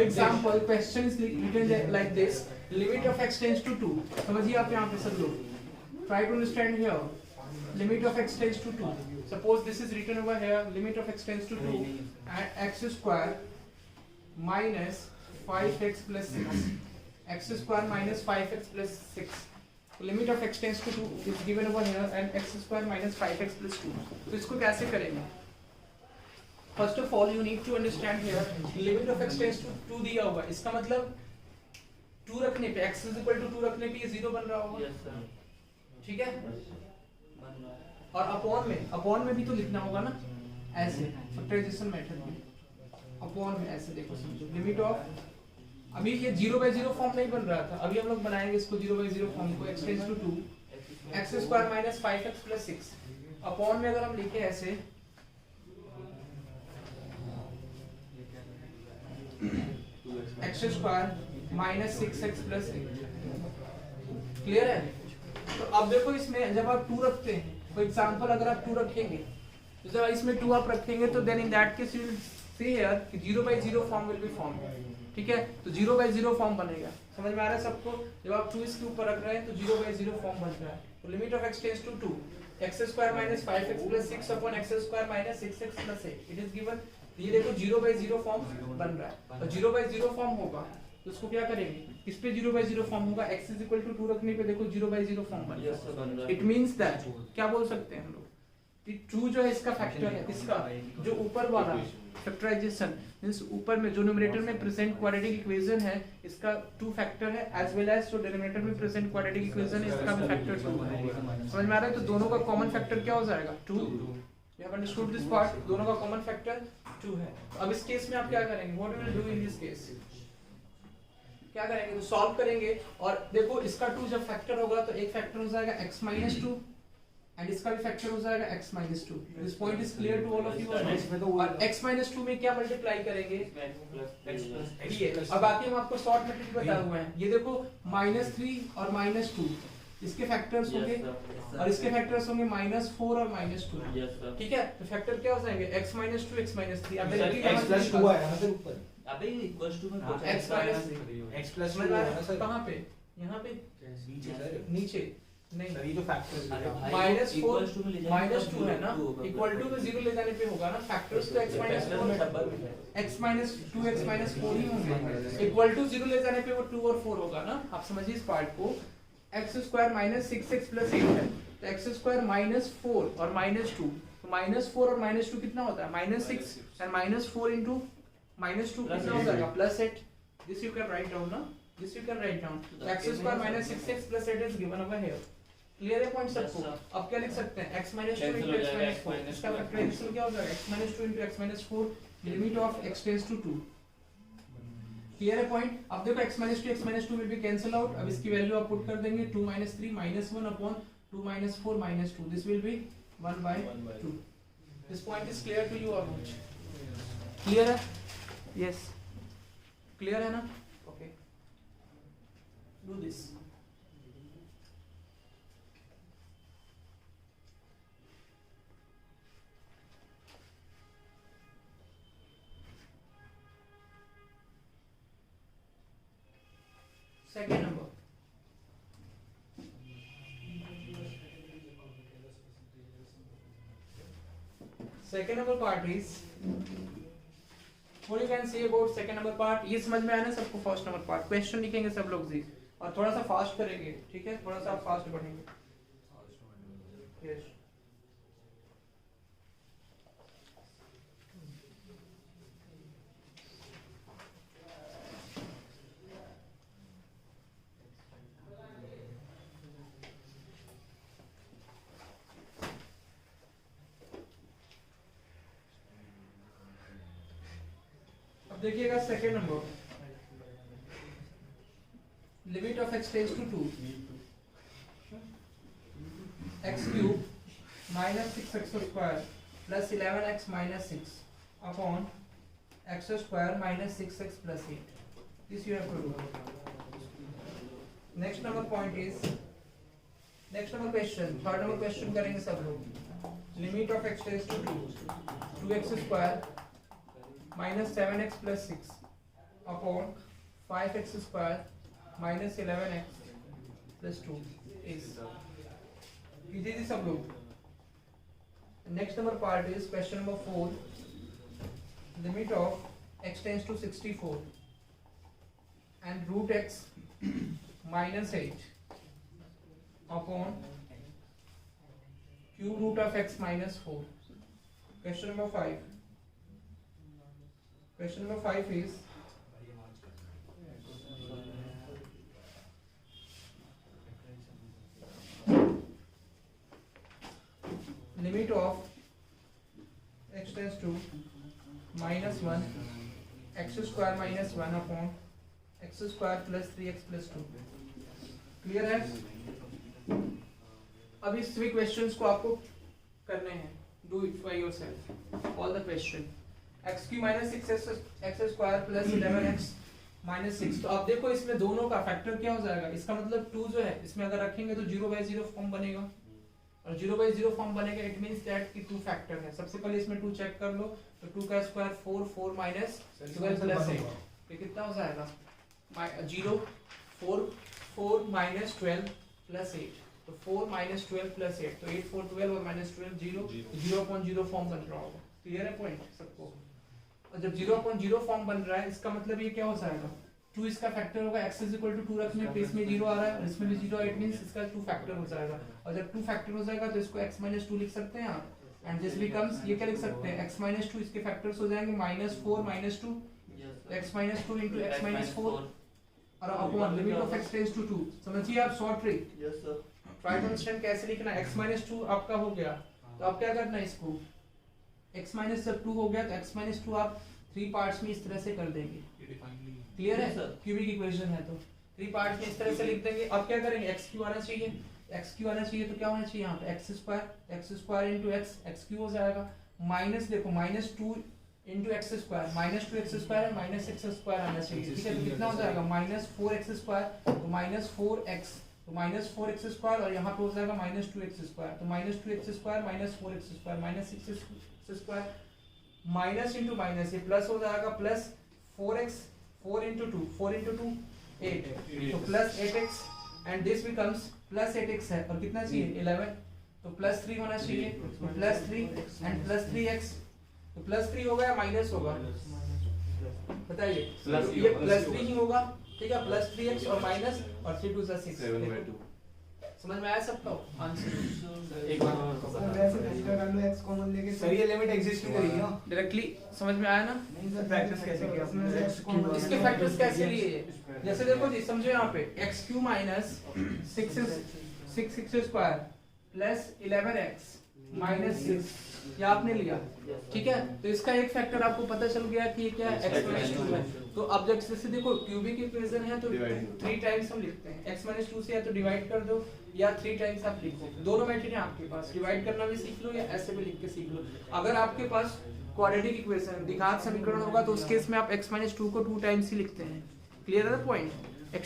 Example question is written like this, limit of x tends to 2। समझिए आप यहाँ पे सब लोग, try to understand here limit of x tends to 2। Suppose this is written over here, limit of x tends to 2 and x square minus 5x plus 6, x square minus 5x plus 6, limit of x tends to 2 is given over here and x square minus 5x plus 2। तो इसको कैसे करेंगे? First of all you need to understand here limit of x tends to 2 दिया हुआ, इसका मतलब 2 रखने पे x इज इक्वल टू 2 रखने पे ये 0 बन रहा होगा। यस सर, ठीक है। और अपॉन में भी तो लिखना होगा ना, ऐसे फैक्टराइजेशन मेथड में अपॉन में ऐसे देखो समझो, लिमिट ऑफ, अभी ये 0/0 फॉर्म नहीं बन रहा था, अभी हम लोग बनाएंगे इसको 0/0 फॉर्म को, x tends to 2 x square minus 5x plus 6 upon में अगर हम लिखे ऐसे x square minus 6x plus 8। Clear है? तो अब देखो इसमें जब आप 2 रखते हैं, फॉर एग्जांपल अगर आप 2 रखेंगे तो जब इसमें 2 आप रखेंगे तो then in that case you will see here कि 0/0 फॉर्म विल बी फॉर्म। ठीक है, तो 0/0 फॉर्म बनेगा। समझ में आ रहा है सबको? जब आप 2 इसके ऊपर रख रहे हैं तो 0/0 फॉर्म बन रहा है। तो limit of x tends to 2 x square minus 5x plus 6 upon x square minus 6x plus 8 it is given. ये देखो 0/0 फॉर्म बन रहा है, और 0/0 फॉर्म होगा तो इसको क्या करेंगे, इस पे 0/0 फॉर्म होगा, x इज इक्वल टू 2 रखने पे देखो 0/0 फॉर्म बन रहा है। इट मींस दैट क्या बोल सकते हैं हम लोग कि 2 जो है इसका फैक्टर है, इसका जो ऊपर वाला फैक्टराइजेशन मींस ऊपर में जो न्यूमरेटर में प्रेजेंट क्वाड्रेटिक इक्वेशन है इसका 2 फैक्टर है, एज वेल एज जो डिनोमिनेटर में प्रेजेंट क्वाड्रेटिक इक्वेशन है इसका भी फैक्टर 2 है। समझ में आ रहा है? तो दोनों का कॉमन फैक्टर क्या हो जाएगा? 2। You have understood this part? दोनों का कॉमन फैक्टर 2 है। अब इस केस में आप क्या करेंगे? What will do in this case? क्या करेंगे? तो सॉल्व करेंगे, और देखो इसका 2 जब फैक्टर होगा तो एक फैक्टर हो जाएगा x माइनस 2 एंड इसका भी फैक्टर हो जाएगा x minus 2। This point is clear to all of you? और x माइनस 2 में क्या मल्टीप्लाई करेंगे? ये। अब बाकी हम आपको शॉर्ट मेथड बताए हुए हैं, ये देखो -3 और -2 इसके फैक्टर्स होंगे, और इसके फैक्टर्स होंगे -4 और -2। ठीक है, तो फैक्टर क्या हो जाएंगे? x minus 2 x minus 3। अब x प्लस 2 है यहाँ से ऊपर, अबे इक्वल्स टू में x माइनस 3 x प्लस 2 है ना सर? कहाँ पे? यहाँ पे नीचे नहीं, सर ये जो फैक्टर्स -4 -2 है ना, इक्वल टू में 0 ले जाने पे होगा ना, फैक्टर्स तो x minus 4 x minus 2 x minus 4 ही होंगे, इक्वल टू 0 ले जाने पे वो 2 और 4 होगा ना। आप समझिए इस पार्ट को, x square minus 6x plus 8 है, तो x स्क्वायर माइनस 4 और माइनस 2, तो माइनस 4 और माइनस 2 कितना होता है? -6 एंड माइनस 4 इंटू -2 कितना हो जाएगा? +8। This you can write down ना, this you can write down. x square minus 6x plus 8 is given over here. Clear है पॉइंट सबको? अब क्या लिख सकते हैं? x minus 2 into x minus 4, इसका फैक्टराइजेशन क्या हो जाएगा? x minus 2 into x minus 4, limit of x tends to 2। Clear है पॉइंट? अब देखो x minus 2 x minus 2 will be cancel out, अब इसकी वैल्यू आप पुट कर देंगे 2 minus 3 minus 1 upon 2 minus 4 minus 2, this will be 1/2। This point is clear to you और not? Clear है? यस, क्लियर है ना? Okay, do this. Second number. Second number part is, what you can say about second number part? ये समझ में आया ना सबको? फर्स्ट नंबर पार्ट क्वेश्चन लिखेंगे सब लोग जी, और थोड़ा सा फास्ट करेंगे, ठीक है? थोड़ा सा आप फास्ट पढ़ेंगे। यस, देखिएगा second number, limit of x tends to 2 x cube minus 6x square plus 11x minus 6 upon x square minus 6x plus 8। This you have to do. Next number point is, next number question, third number question करेंगे सब लोग। Limit of x tends to 2 2x square minus 7x plus 6 upon 5x square minus 11x plus 2 is कीजिए सब लोग। Next number part is question number 4, limit of x tends to 64 and root x minus 8 upon cube root of x minus 4। Question number 5 is limit of x tends to minus 1 x square minus 1 upon x square plus 3x plus 2। Clear है? अब इस सभी questions को आपको करने हैं। Do it by yourself all the question. x Q minus 6x square plus 11x minus 6। तो आप देखो इसमें दोनों का फैक्टर क्या हो जाएगा, इसका मतलब 2 जो है इसमें अगर रखेंगे तो 0/0 फॉर्म बनेगा, और 0/0 फॉर्म बनेगा इट मींस दैट कि 2 फैक्टर है। सबसे पहले इसमें 2 चेक कर लो, तो 2 का स्क्वायर 4, 4 माइनस 12 प्लस 8, ये कितना हो जाएगा 0, 4 माइनस 12 प्लस 8, तो 4 माइनस 12 प्लस 8, तो 8 4 12 और माइनस 12 0, 0/0 फॉर्म बन रहा होगा। क्लियर है पॉइंट सबको? और जब 0/0 फॉर्म बन रहा है इसका मतलब ये क्या हो जाएगा, 2 इसका फैक्टर होगा, x = 2 रखने पे इसमें 0 आ रहा है और इसमें भी 0, इट मींस इसका 2 फैक्टर हो जाएगा। और जब 2 फैक्टर हो जाएगा तो इसको x - 2 लिख सकते हैं आप, एंड दिस बिकम्स, ये क्या लिख सकते हैं, x - 2 इसके फैक्टर्स हो जाएंगे -4 - 2, x - 2 into x - 4 और upon limit of x tends to 2। समझिए आप short trick. Yes sir. Try to understand कैसे लिखना है। x - 2 आपका हो गया, तो आप क्या करना है इसको, x - जब 2 हो गया तो x - 2 आप 3 पार्ट्स में इस तरह से कर देंगे। क्लियर है? क्यूबिक इक्वेशन है तो 3 पार्ट्स में इस तरह से लिख देंगे। अब क्या करेंगे, x क्यू आना चाहिए, x क्यू आना चाहिए तो क्या होना चाहिए यहाँ पे x square into x Q हो जाएगा, माइनस देखो -2 into x square, -2x square है, -6 स्क्वायर आना चाहिए। ठीक है, तो कितना हो जाएगा -4x स्क्वायर, तो -4x, तो -4x स्क्वायर और यहाँ पे हो जाएगा -2x स्क्वायर, तो -2x square -4x square -6x square, minus into minus ये प्लस हो जाएगा, प्लस 4x 4 into 2 8, तो plus 8x and this becomes plus 8x है और कितना चाहिए 11, तो प्लस 3 होना चाहिए, तो प्लस 3 एंड प्लस 3x, तो प्लस 3 होगा या माइनस होगा बताइए, ये प्लस 3 ही होगा। ठीक है, प्लस 3x और माइनस और 3 2 6, 7/2। समझ में आया सबका आंसर? एक बार वैसे कंसीडर कर लो x कॉमन लेके, सर ये लिमिट एग्जिस्ट नहीं करेगी ना डायरेक्टली, समझ में आया ना? नहीं सर, प्रैक्टिस कैसे किया आपने? इसके फैक्टर्स कैसे लिए, जैसे देखो जी समझो यहाँ पे x³ minus 6x square plus 11x minus 6 ये आपने लिया। ठीक है, तो इसका एक फैक्टर आपको पता चल गया कि ये क्या है, x - 2 है। तो अब जब जैसे देखो क्यूबिक इक्वेशन है तो 3 टाइम्स हम लिखते हैं, x - 2 से या तो डिवाइड कर दो या 3 टाइम्स आप लिखो, दोनों मेथड है आपके पास, डिवाइड करना भी सीख लो या ऐसे भी लिख के सीख लो। अगर आपके पास क्वाड्रेटिक इक्वेशन द्विघात समीकरण होगा तो उस केस में आप x - 2 को 2 टाइम्स ही लिखते हैं। क्लियर है पॉइंट? x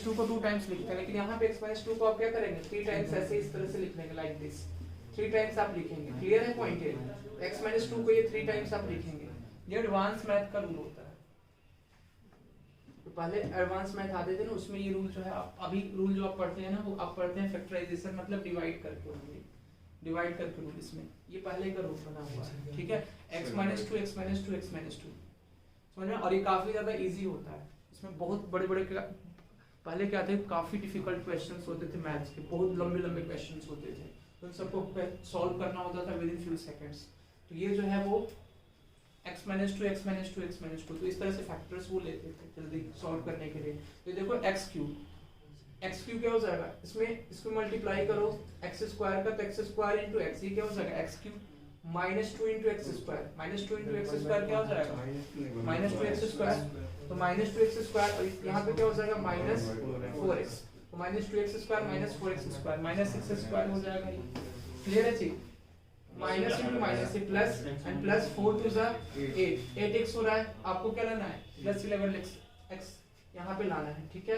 - 2 को 2 टाइम्स लिखते हैं, लेकिन यहाँ पे x - 2 को आप क्या करेंगे 3 टाइम्स ऐसे इस तरह से लिखने के, लाइक दिस 3 टाइम्स आप लिखेंगे। क्लियर है पॉइंट? है x - 2 को ये 3 टाइम्स आप लिखेंगे। ये एडवांस मैथ का रूल होता है। तो पहले एडवांस मैथ आते थे ना, उसमें ये रूल जो है अभी रूल जो आप पढ़ते हैं ना वो आप पढ़ते हैं फैक्टराइजेशन, मतलब डिवाइड करके रूल, डिवाइड करके रूल, इसमें ये पहले का रूल बना हुआ है। ठीक है, x - 2 x - 2 x - 2 समझ में? और ये काफी ज्यादा इजी होता है, इसमें बहुत बड़े बड़े पहले क्या थे, काफी डिफिकल्ट क्वेश्चंस होते थे मैथ्स के, बहुत लंबे लंबे क्वेश्चंस होते थे, तो इन सबको सॉल्व करना होता था विद इन फ्यू सेकंड्स। तो ये जो है वो x - 2 x - 2 x - 2, तो इस तरह से फैक्टर्स वो लेते थे जल्दी सॉल्व करने के लिए। तो देखो x³ क्या हो जाएगा, इसमें इसको मल्टीप्लाई करो x स्क्वायर का, तो x स्क्वायर into x, ये क्या हो जाएगा x³ -2 into x square, -2 into x square क्या हो जाएगा -2x स्क्वायर, तो -2x स्क्वायर और यहाँ पे क्या हो जाएगा -4x, तो -2x square -4x square -6 square हो जाएगा। क्लियर है चीज? माइनस इंटू माइनस से प्लस एंड प्लस 4 2 8x हो रहा है, आपको क्या लाना है प्लस 11x यहाँ पे लाना है। ठीक है,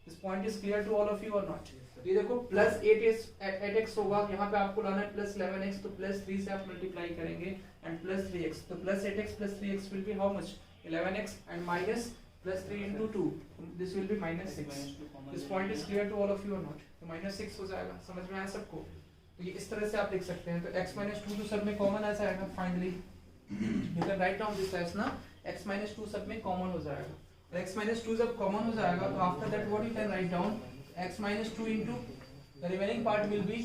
this point is clear to all of you और नॉट? ये देखो प्लस 8x होगा, यहाँ पे आपको लाना है प्लस 11x, तो प्लस 3 से आप मल्टीप्लाई करेंगे एंड प्लस 3x, तो plus 8x plus 3x will be how much 11x and minus plus 3 into 2, this will be minus 6. This point is clear to all of you or not? तो minus 6 हो जाएगा, समझ में आया सबको? तो ये इस तरह से आप लिख सकते हैं, तो x minus 2 तो सब में कॉमन आ जाएगा finally. You can write down this as ना x minus 2 सब में कॉमन हो जाएगा. और x minus 2 जब कॉमन हो जाएगा तो after that what you can write down x minus 2 into the remaining part will be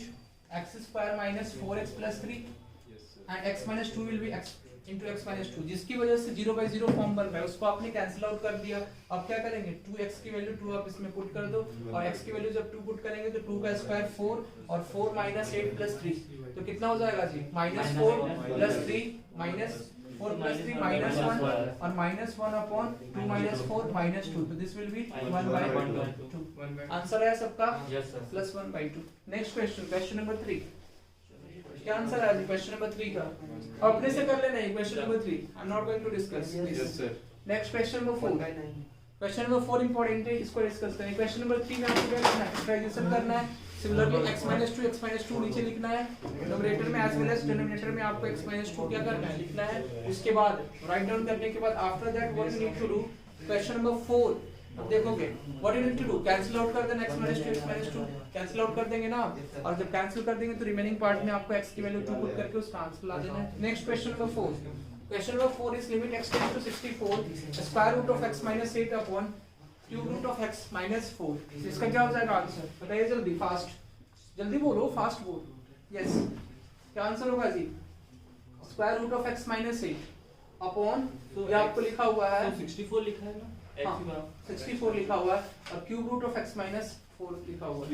x square minus 4x plus 3 and x minus 2 will be x into x minus 2, जिसकी वजह से 0 by 0 form बन रहा है, उसको आपने cancel out कर दिया. अब क्या करेंगे, 2x की वैल्यू 2 आप इसमें पुट कर दो और x की वैल्यू जब 2 पुट करेंगे तो 2 का स्क्वायर 4 और 4 minus 8 plus 3 तो कितना हो जाएगा जी, minus 4 plus 3 minus 4 plus 3 minus 1 और minus 1 upon 2 minus 4 minus 2, तो this will be 1 by 2. Answer है सबका? Yes sir. plus 1 by 2. Next question, question number 3. क्या आंसर है क्वेश्चन नंबर 3 का? अपने से कर लेना है question number 3. I am not going to discuss. Yes sir. Next question number 4. Question number 4 important है, इसको डिस्कस करें. क्वेश्चन नंबर 3 में आपको क्या करना है, फैक्टराइजेशन करना है. सिमिलरली x minus 2 नीचे लिखना है, न्यूमरेटर में एज वेल एज डिनोमिनेटर में आपको x minus 2 क्या करना है, लिखना है. उसके बाद राइट डाउन करने के बाद after that what you need to do, question number 4 अब देखोगे what you need to do, cancel out कर देना x minus 2 कैंसिल आउट कर देंगे ना, और जब कैंसिल कर देंगे तो रिमेनिंग पार्ट में आपको x की वैल्यू 2 पुट करके उसका आंसर ला देना है. Next question number 4. Question number 4 is limit x tends to 64 square root of x minus 8 upon cube root of x minus 4. इसका क्या हो जाएगा आंसर, बताइए जल्दी, फास्ट जल्दी बोलो, फास्ट बोलो. यस, क्या आंसर होगा जी, square root of x minus 8 upon, ये आपको लिखा हुआ है 64 लिखा है ना, हाँ, 64 लिखा हुआ है और cube root of x minus 4 लिखा हुआ है.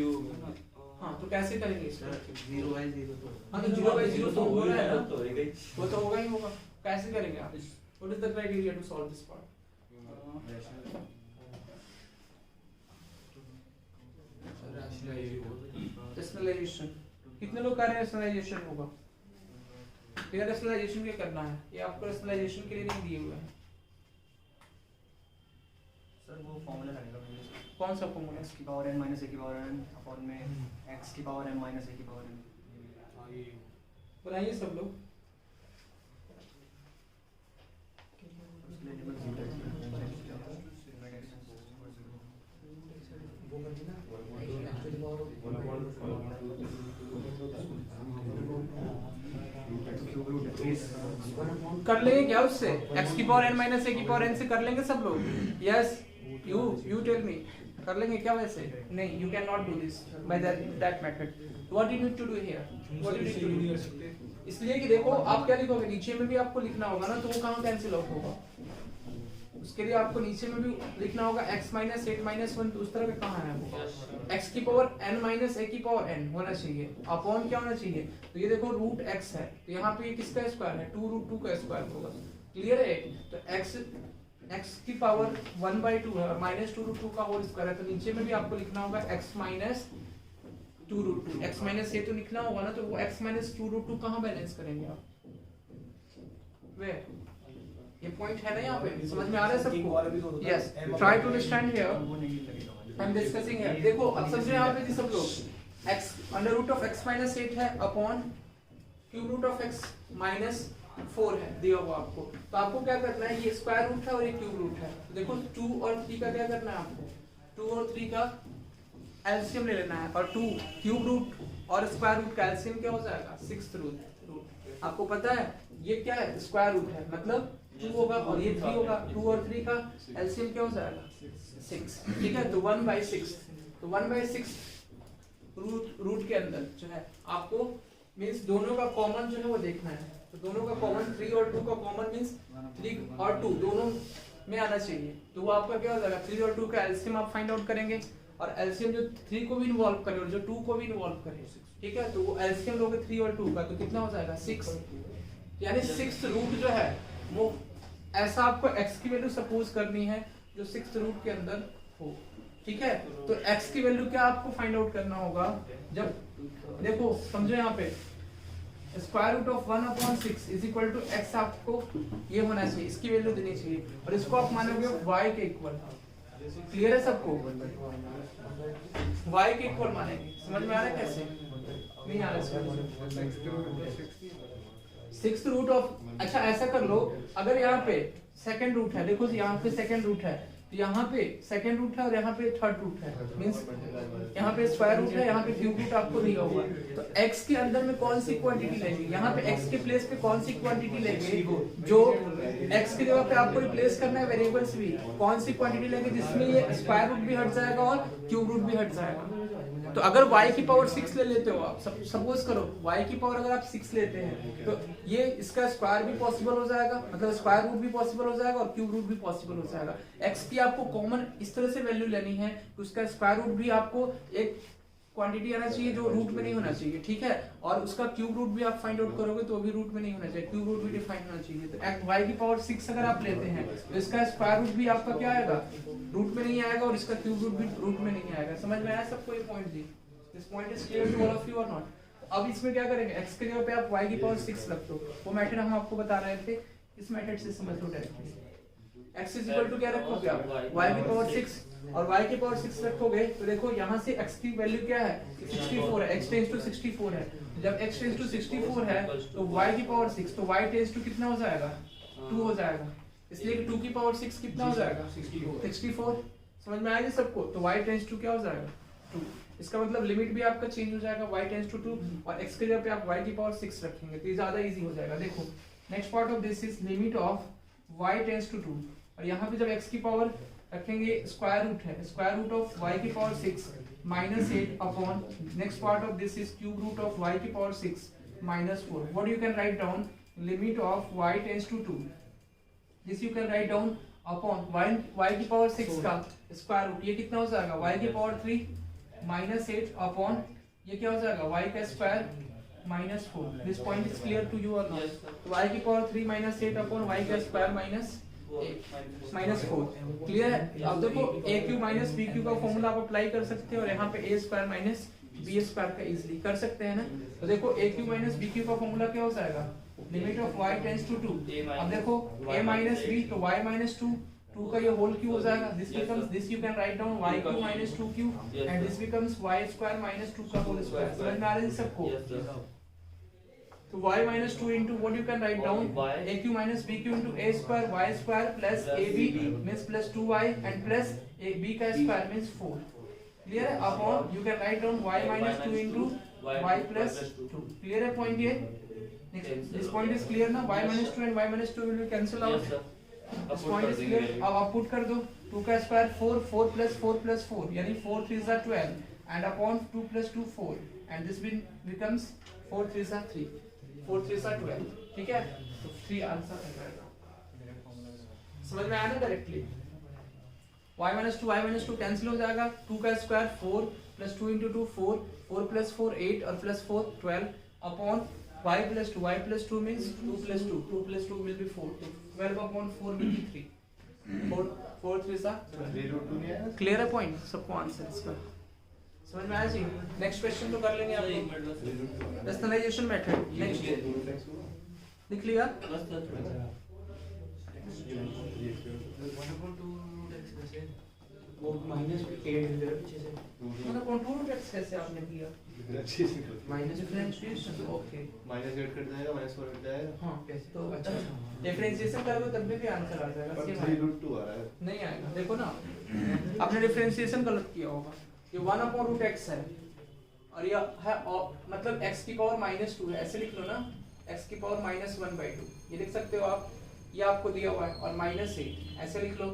हाँ, तो कैसे करेंगे इसको? 0 by 0 तो हाँ, तो 0 by 0 तो हो रहा है ना, तो होगा ही. वो तो होगा ही होगा. कैसे करेंगे आप? What is the criteria to solve this part? Rationalization. कितने लोग कर रहे हैं रैशनलाइजेशन होगा? ये रैशनलाइजेशन क्या करना है, ये आपको रैशनलाइजेशन के लिए नहीं दिए हुए हैं. सर वो फॉर्मूला लगेगा मुझे. कौन सा फॉर्मूला? x की पावर n माइनस a की पावर n अपॉन में x की पावर n माइनस a की पावर n. बनाइए सब लोग. कर लेंगे क्या उससे, x की पावर n माइनस a की पावर n से कर लेंगे सब लोग. यस, you tell me, कर लेंगे क्या वैसे? नहीं, you cannot do this by that method. What you need to do here? What you need to do? इसलिए कि देखो आप क्या लिखोगे, नीचे में भी आपको लिखना होगा ना, तो वो कहाँ कैंसिल आउट होगा. उसके लिए आपको नीचे में भी लिखना होगा x minus 8 minus 1, तो उस तरह का कहाँ है वो, x की पावर n minus a की पावर n होना चाहिए, अपॉन क्या होना चाहिए. तो ये देखो रूट x है, तो यहाँ पे ये किसका स्क्वायर है, 2 रूट 2 का स्क्वायर होगा. क्लियर है? तो x की पावर 1 by 2 है और माइनस 2 रूट 2 का होल स्क्वायर है, तो नीचे में भी आपको लिखना होगा x minus 2 root 2. x minus a तो लिखना होगा ना, तो वो x minus 2 रूट 2 कहाँ बैलेंस करेंगे आप? वे ये पॉइंट है ना यहाँ पे, समझ में आ रहा है सबको? Yes, try to understand here. I am discussing here. देखो अब समझो यहाँ पे जी सब लोग, x under root of x minus 8 है अपॉन cube root of x minus 4 है दिया हुआ आपको. तो आपको क्या करना है, ये स्क्वायर रूट है और ये क्यूब रूट है. तो देखो 2 और 3 का क्या करना है आपको, 2 और 3 का एलसीएम ले लेना है, और 2 क्यूब रूट और स्क्वायर रूट का एलसीएम क्या हो जाएगा, 6th रूट. आपको पता है ये क्या है, स्क्वायर रूट है, मतलब 2 होगा और ये 3 होगा. 2 और 3 का एलसीएम क्या हो जाएगा, 6. ठीक है, तो 1 by 6. तो 1 by 6 रूट के अंदर जो है आपको मींस दोनों का कॉमन जो है वो देखना है. तो दोनों का कॉमन 3 और 2 का कॉमन मींस 3 और 2 दोनों में आना चाहिए. तो वो आपका क्या हो जाएगा, 3 और 2 का एलसीएम आप फाइंड आउट करेंगे, और एलसीएम जो 3 को भी इन्वॉल्व करे और जो 2 को भी इन्वॉल्व करे. ठीक है, तो वो एलसीएम लोगे 3 और 2 का, तो कितना हो जाएगा, 6. यानी 6th रूट जो है वो ऐसा आपको x की वैल्यू सपोज करनी है जो 6th रूट के अंदर हो. ठीक है, तो x की वैल्यू क्या आपको फाइंड आउट करना होगा, जब देखो समझो यहाँ पे square root of 1/6 is equal to x आपको ये होना चाहिए, इसकी वैल्यू देनी चाहिए, और इसको आप मानोगे y के इक्वल. क्लियर है सबको? y के इक्वल मानेंगे. समझ में आ रहा है कैसे? नहीं आ रहा. 6th रूट ऑफ, अच्छा ऐसा कर लो, अगर यहाँ पे सेकंड रूट है, देखो यहाँ पे सेकंड रूट है, तो यहाँ पे सेकंड रूट है और यहाँ पे थर्ड रूट है, मींस यहाँ पे स्क्वायर रूट है, यहाँ पे क्यूब रूट आपको दिया हुआ है। तो x के अंदर में कौन सी क्वांटिटी लेंगे, यहाँ पे x के प्लेस पे कौन सी क्वांटिटी लेंगे, जो x की जगह पे आपको रिप्लेस करना है वेरिएबल्स भी, कौन सी क्वांटिटी लेंगे जिसमें ये स्क्वायर रूट भी हट जाएगा और क्यूब रूट भी हट जाएगा। तो अगर y की पावर 6 ले लेते हो आप, सपोज करो y की पावर अगर आप 6 लेते हैं तो ये इसका स्क्वायर भी पॉसिबल हो जाएगा, मतलब स्क्वायर रूट भी पॉसिबल हो जाएगा और क्यूब रूट भी पॉसिबल हो जाएगा। x की आपको कॉमन इस तरह से वैल्यू लेनी है कि उसका स्क्वायर रूट भी आपको एक क्वांटिटी आना चाहिए जो रूट में नहीं होना चाहिए, ठीक है, और उसका क्यूब रूट भी आप फाइंड आउट करोगे तो भी रूट में नहीं होना चाहिए, क्यूब रूट भी डिफाइन होना चाहिए। तो y की पावर 6 अगर आप लेते हैं तो इसका स्क्वायर रूट भी आपका क्या आएगा, रूट में नहीं आएगा, और इसका क्यूब रूट भी रूट में नहीं आएगा। समझ में आया सबको ये पॉइंट जी? This point is clear to all of you और नॉट? अब इसमें क्या करेंगे, x के जगह पे आप y की पावर 6 रख दो, वो मेथड हम आपको बता रहे थे, इस मेथड से समझ लो directly. x is equal to क्या रखोगे आप, y की पावर 6, और y की पावर 6 रखोगे तो देखो यहाँ से x की वैल्यू क्या है, 64 है, x टेंड्स टू 64 है। जब x टेंड्स टू 64 है तो y की पावर 6, तो y टेंड्स टू कितना हो जाएगा, 2 हो जाएगा, इसलिए कि 2 की पावर 6 कितना हो जाएगा, 64। समझ में आया सबको? तो y टेंड्स टू क्या हो जाएगा, 2। इसका मतलब लिमिट भी आपका चेंज हो जाएगा, y टेंड्स टू 2, और x के जगह पे आप y की पावर 6 रखेंगे तो ये ज्यादा इजी हो जाएगा। देखो next part of this is limit of y tends to 2, और यहाँ पे जब x की पावर रखेंगे स्क्वायर रूट है, स्क्वायर रूट ऑफ y की power 6 minus 8 upon next part of this is cube root of y की power 6 minus 4। What you can write down, limit of y tends to 2, this you can write down upon y की power 6 का square root, ये कितना हो जाएगा, y की power 3 minus 8 upon ये क्या हो जाएगा, y का square minus 4। This point is clear to you और नॉट? तो y की पावर 3 माइनस 8 अपॉन y का स्क्वायर माइनस 4, क्लियर है? अब देखो a cube minus b cube का फॉर्मूला आप अप्लाई कर सकते हो, और यहाँ पे a square minus B square का इजीली कर सकते हैं ना। तो देखो a cube minus b cube का फॉर्मूला क्या हो जाएगा, limit of y tends to 2। अब देखो a माइनस b तो y माइनस 2 का ये होल क्यू हो जाएगा, this becomes, this you can write down y cube minus 2q, and this becomes y square minus 2 का होल स्क्वायर। समझ में आ रहा है सबको? तो y minus 2 into what you can write down, aq minus bq into a square y square plus ab means plus 2y and plus b का square means 4। clear है? Upon you can write down y minus 2 into y plus 2। clear है point ये? next this point is clear ना, y minus 2 and y minus 2 will be cancel out। this point is clear। अब आप put कर दो 2 का square 4, 4 plus 4 plus 4 यानी 4 3s are 12 and upon 2 plus 2 4 and this becomes 4 3s are 3, 4 3s are 12, ठीक है? तो 3 आंसर आ जाएगा। समझ में आया ना डायरेक्टली? y minus 2 कैंसिल हो जाएगा, 2 का स्क्वायर 4 plus 2 into 2 4, 4 plus 4 8 और plus 4 12 upon y plus 2 means 2 plus 2, 2 plus 2 will be 4, 12 upon 4 will be 3, 4 3s are 12। Clear है पॉइंट सबको? आंसर इसका समझ में आया जी? नेक्स्ट क्वेश्चन तो कर लेंगे आप, रेशनलाइजेशन मेथड। नेक्स्ट लिख लिया? वो माइनस 8 पीछे से मतलब कंट्रोल टैक्स कैसे आपने किया, minus differentiation, okay minus 8 cut जाएगा, माइनस 4 कट जाएगा। हां कैसे? तो अच्छा डिफरेंशिएशन करोगे तब भी आंसर आ जाएगा, पर 3√2 आ रहा है, नहीं आएगा। देखो ना आपने डिफरेंशिएशन गलत किया होगा, ये 1/√x है और ये है मतलब x की पावर -2 है, ऐसे लिख लो ना, x की पावर -1/2 ये लिख सकते हो आप, ये आपको दिया हुआ है, और -8 ऐसे लिख लो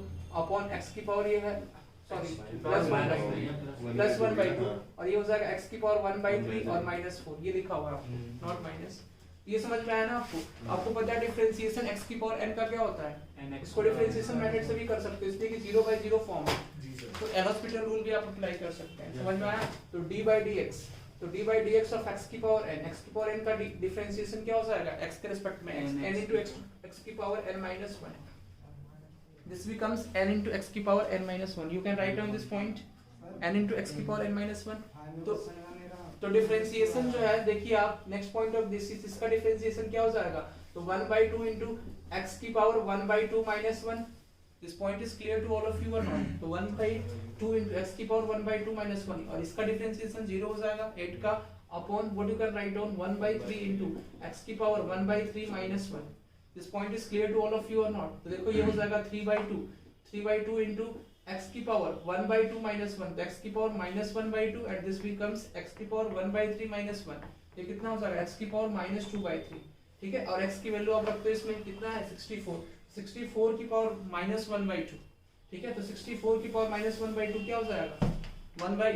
अपॉन x की पावर ये है सॉरी +1/2 और ये हो जाएगा x की पावर 1/3 और -4 ये लिखा हुआ है आपको, नॉट माइनस। ये समझ में आया ना आपको? आपको पता है डिफरेंशिएशन x की पावर n का क्या होता है, इसको डिफरेंशिएशन मेथड से भी कर सकते हो, इसलिए कि 0/0 फॉर्म है, तो एल'हॉस्पिटल रूल भी आप अप्लाई कर सकते हैं। समझ में आया? तो d/dx, तो d/dx ऑफ x की पावर n, x की पावर n का डिफरेंशिएशन क्या हो जाएगा, x के रिस्पेक्ट में n into x की power n-1, this becomes n into x की power n-1। you can write down this point, n into x की पावर n-1। तो डिफरेंशिएशन जो है देखिए आप, next point of this is, इसका डिफरेंशिएशन क्या हो जाएगा, तो 1/2 into x की power 1/2 - 1। This point is clear to all of you और नॉट? तो 1/2 into x की पावर 1/2 - 1 और इसका डिफरेंशिएशन 0 हो जाएगा 8 का, upon what you can write down 1/3 into x की power 1/3 - 1। This point is clear to all of you और नॉट? तो देखो ये हो जाएगा 3/2 into x की पावर 1 by 2 minus 1, तो x की power minus 1 by 2 and this becomes x की पावर 1 by 3 minus 1, ये कितना हो जाएगा x की पावर minus 2 by 3, ठीक है। और x की वैल्यू आप रखते हो इसमें कितना है 64, 64 की पावर minus 1 by 2, ठीक है। तो 64 की पावर minus 1 by 2 क्या हो जाएगा 1 by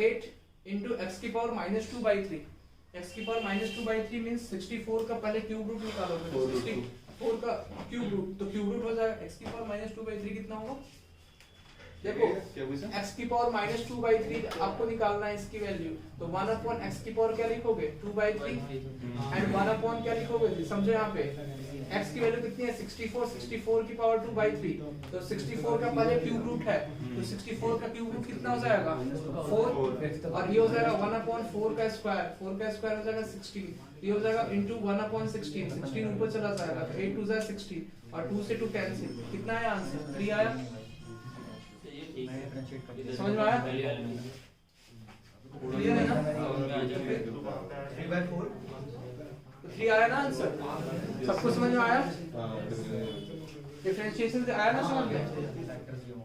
8 into x की पावर minus 2 by 3, x की पावर minus 2 by 3 means 64 का पहले क्यूब रूट निकालोगे तो 64 का क्यूब रूट, तो क्यूब रूट हो जाएगा x की पावर minus 2 by 3 कितना होगा, देखो x की पावर minus 2 by 3 आपको निकालना है इसकी वैल्यू, तो 1 upon x की पावर क्या लिखोगे 2 by 3 and 1 upon क्या लिखोगे, समझो यहाँ पे x की वैल्यू कितनी है 64, 64 की पावर 2 by 3, तो 64 का पहले क्यूब रूट है, तो 64 का क्यूब रूट कितना हो जाएगा 4, और ये हो जाएगा 1 upon 4 का स्क्वायर, 4 का स्क्वायर हो जाएगा 16, ये हो जाएगा into 1 upon 16, 16 ऊपर चला जाएगा तो 8 2 जा 16 और 2 से 2 कैंसिल, कितना है आंसर 3 आया, समझ में आया, क्लियर है ना 3/4 तो 3 आया ना आंसर, सबको समझ में आया, डिफरेंशिएशन से आया ना समझ में।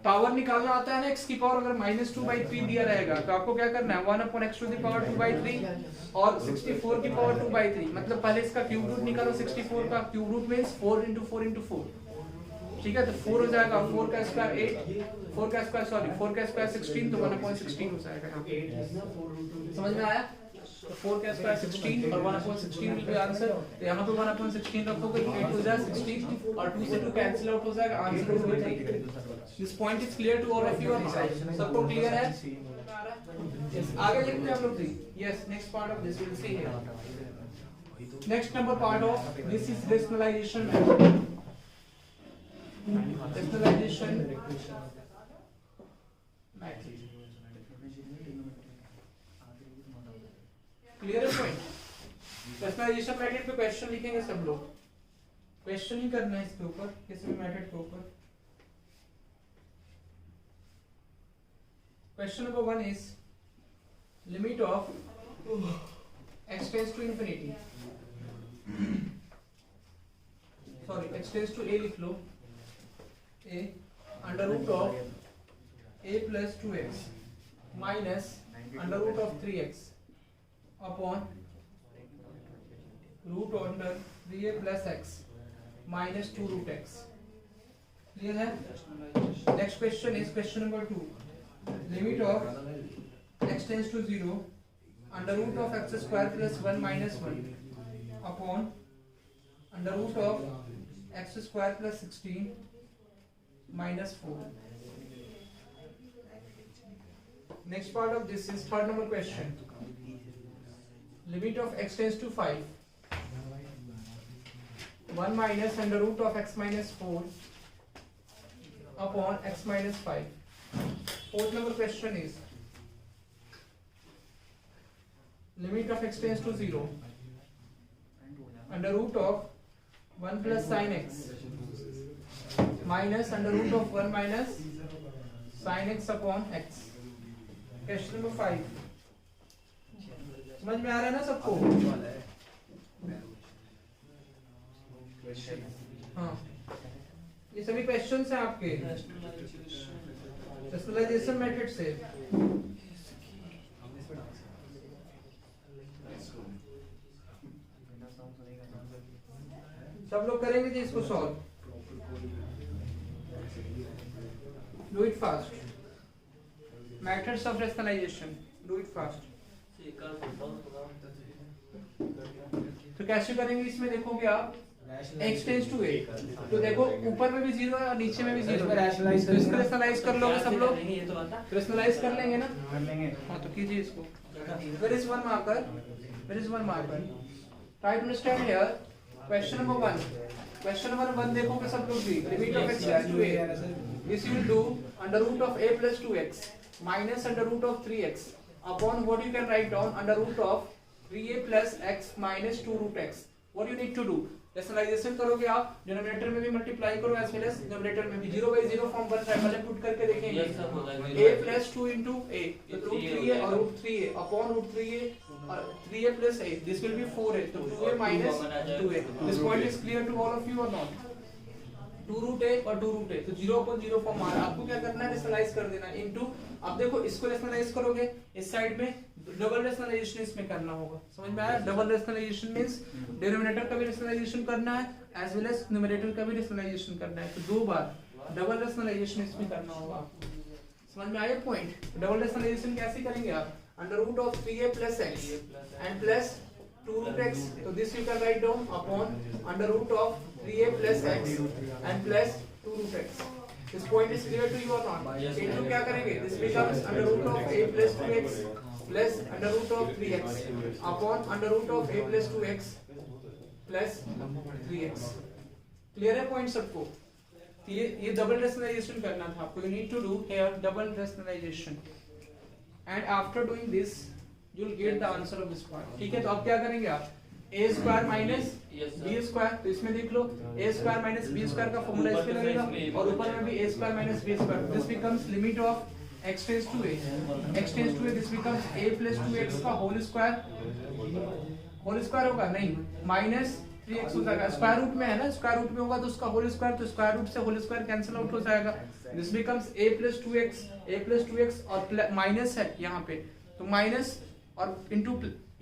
पावर निकालना आता है ना x की पावर अगर -2 by 3 दिया रहेगा तो आपको क्या करना है 1 upon x to the power 2 by 3 और 64 की पावर 2 by 3, मतलब पहले इसका क्यूब रूट निकालो, 64 का cube root means 4 into 4 into 4, ठीक है। तो 4 हो जाएगा 4 का स्क्वायर 8, 4 का स्क्वायर सॉरी 4 का स्क्वायर 16, तो 1 upon 16 हो जाएगा यहाँ पे, समझ में आया। तो 4 का स्क्वायर 16 और 1 upon 16 विल बी आंसर, तो यहाँ पे 1 upon 16 रखोगे 8 हो जाएगा 16 और 2 से 2 कैंसिल आउट हो जाएगा, answer will be 3। This point is clear to all of you, सबको क्लियर है, यस आगे लिखते हैं हम लोग 3, yes next part of this will see here, next number part of this is rationalisation method, rationalisation matrix, clear है point. Rationalisation method पे question लिखेंगे सब लोग, क्वेश्चन ही करना है इसके ऊपर, किसी भी मेथड के ऊपर। Question number 1 is limit of x tends to infinity, sorry x tends to a लिख लो, a under root of a plus 2x minus under root of 3x upon root under 3a plus x minus 2 root x, clear है। Next question is question number 2, limit of x tends to 0 under root of x square plus 1 minus 1 upon under root of x square plus 16 minus 4. Next part of this is part number question. Limit of x tends to 5. 1 minus under root of x minus 4 upon x minus 5. Fourth number question is limit of x tends to 0 under root of 1 plus sin x minus under root of 1 minus sin x upon x. Question number 5. समझ में आ रहा है ना सबको? हाँ, ये सभी क्वेश्चंस हैं आपके रेशनलाइजेशन मेथड से। सब लोग करेंगे जी इसको solve, do it fast, methods of rationalization, do it fast। तो कैसे करेंगे इसमें, देखोगे आप x टेंड्स टू a, तो देखो ऊपर में भी 0 है और नीचे में भी 0 है, तो इसको रेशनलाइज कर लोगे सब लोग, रेशनलाइज कर लेंगे ना, हाँ तो कीजिए इसको। Where is one marker? Where is one marker? Try to understand here. Question number 1. Question number 1 देखोगे सब लोग भी, limit of x tends to a, this you will do under root of a plus 2x minus under root of 3x upon what you can write down under root of 3a plus x minus 2 root x. What you need to do, rationalisation करोगे आप, denominator में भी multiply करो as well as numerator में भी, 0/0 form बन रहा है, पहले पुट करके देखेंगे a plus 2 into a, तो रूट 3a और root 3a upon root 3a और 3a plus a, this will be 4a, तो 2a minus 2a. This point is clear to all of you or not? 2 root ए और 2 root ए, तो 0/0 form आ रहा है। आपको क्या करना है, रेशनलाइज कर देना इनटू, अब देखो इसको रेशनलाइज करोगे इस साइड में, डबल रेशनलाइजेशन इसमें करना होगा, समझ में आया? डबल रेशनलाइजेशन मींस डिनोमिनेटर का भी रेशनलाइजेशन करना है एज वेल एज न्यूमरेटर का भी रेशनलाइजेशन करना है, तो 2 बार डबल रेशनलाइजेशन इसमें करना होगा आपको। समझ में आया पॉइंट? डबल रेशनलाइजेशन कैसे करेंगे आप, under root of 3a plus x and plus 2 root x, तो this you can write down upon under root of 3a plus x and plus 2 root x। This point is clear to you और not? Into क्या करेंगे, this becomes under root of a plus 2x plus under root of 3x upon under root of a plus 2x plus 3x। Clear है point सबको? ये double rationalisation करना था आपको, you need to do here double rationalisation and after doing this you will get the answer of this part. ठीक है, तो अब क्या करेंगे आप, a square minus b square, तो इसमें देख लो a square minus b square का फॉर्मूला इसमें लगेगा और ऊपर में भी a square minus b square, this becomes limit of x tends to a, x tends to a, this becomes a plus 2x का होल स्क्वायर होगा नहीं, माइनस 3x हो जाएगा, स्क्वायर रूट में है ना, स्क्वायर रूट में होगा तो उसका होल स्क्वायर, तो स्क्वायर रूट से होल स्क्वायर कैंसिल आउट हो जाएगा, this becomes a plus 2x और माइनस है यहाँ पे, तो माइनस और इनटू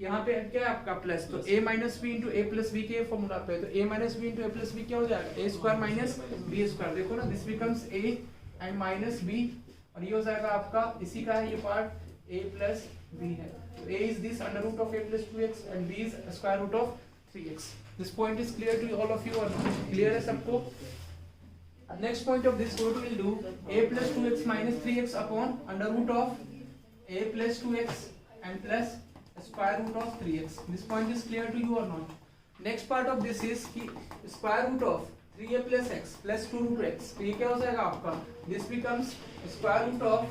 यहाँ पे क्या है आपका प्लस, तो a minus b into a plus b के फॉर्मूला पे है, तो a minus b into a plus b क्या हो जाएगा, a square minus B square, देखो ना this becomes a and minus b, और ये हो जाएगा आपका इसी का है ये पार्ट a प्लस b है, तो a is this under root of a plus 2x and b is square root of 3x। This point is clear to all of you और नॉट? क्लियर है सबको? Next point of this what will do, a plus 2x minus 3x upon under root of a plus 2x and plus square root of 3x. This point is clear to you or not? Next part of this is कि square root of 3a plus x plus 2 root x, तो ये क्या हो जाएगा आपका, this becomes square root of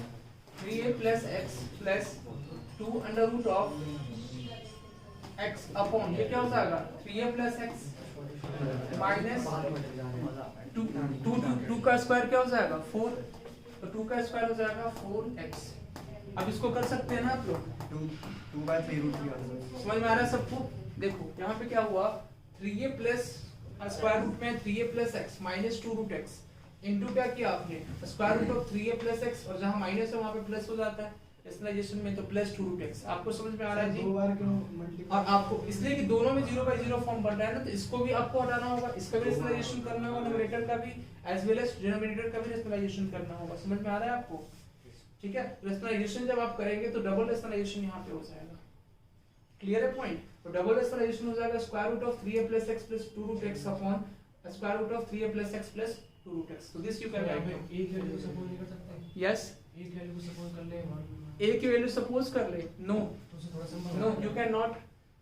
3a plus x plus 2 under root of x upon, ये क्या हो जाएगा 3a plus x minus 2 का स्क्वायर क्या हो जाएगा 4, तो 2 का स्क्वायर हो जाएगा 4x। अब इसको कर सकते हैं ना आप लोग, 2/3 रूट 3, समझ में आ रहा है सबको? देखो यहाँ पे क्या हुआ, 3a प्लस स्क्वायर रूट में 3a plus x minus 2 root x into क्या किया आपने, square root of 3a plus x, और जहाँ माइनस है वहाँ पे प्लस हो जाता है रेशनलाइजेशन में, तो प्लस 2 रूट एक्स। आपको समझ में आ रहा है जी? दो बार क्यों मल्टीप्लाई, और आपको इसलिए कि दोनों में 0/0 फॉर्म बन रहा है ना, तो इसको भी आपको हटाना होगा, इसका भी रेशनलाइजेशन करना होगा, न्यूमरेटर का भी एज वेल एज डिनोमिनेटर का भी रेशनलाइजेशन करना होगा। समझ में आ रहा है आपको? ठीक है, रेशनलाइजेशन जब आप करेंगे तो डबल रेशनलाइजेशन यहाँ पे हो जाएगा। क्लियर है पॉइंट? तो डबल रेशनलाइजेशन हो जाएगा square root of 3a plus x plus 2 root x upon square root of 3a plus x plus 2 root x। तो this you can write down. एक वैल्यू को सपोज नहीं कर सकते? यस, एक वैल्यू को सपोज कर ले, a की वैल्यू सपोज कर ले, नो तो उससे थोड़ा सा no you can not,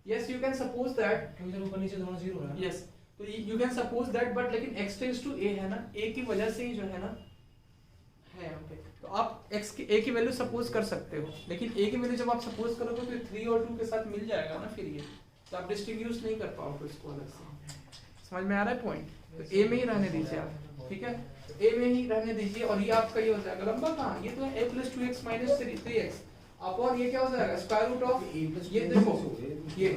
yes you can suppose that, क्योंकि ऊपर नीचे दोनों 0 है। यस, तो you can suppose that, but लेकिन x टेंड्स टू a है ना, a की वजह से ही जो है ना है यहाँ पे, तो आप x की a की वैल्यू सपोज कर सकते हो, लेकिन a की वैल्यू जब आप सपोज करोगे तो 3 और 2 के साथ मिल जाएगा ना फिर ये, तो आप डिस्ट्रीब्यूट नहीं कर पाओगे इसको अलग से। समझ में आ रहा है पॉइंट? तो a में ही रहने दीजिए आप, ठीक है, a में ही रहने दीजिए, और ये आपका ये हो जाएगा लंबा कहाँ, ये तो है a plus 2x minus 3x upon ये क्या हो जाएगा स्क्वायर रूट ऑफ, ये देखो ये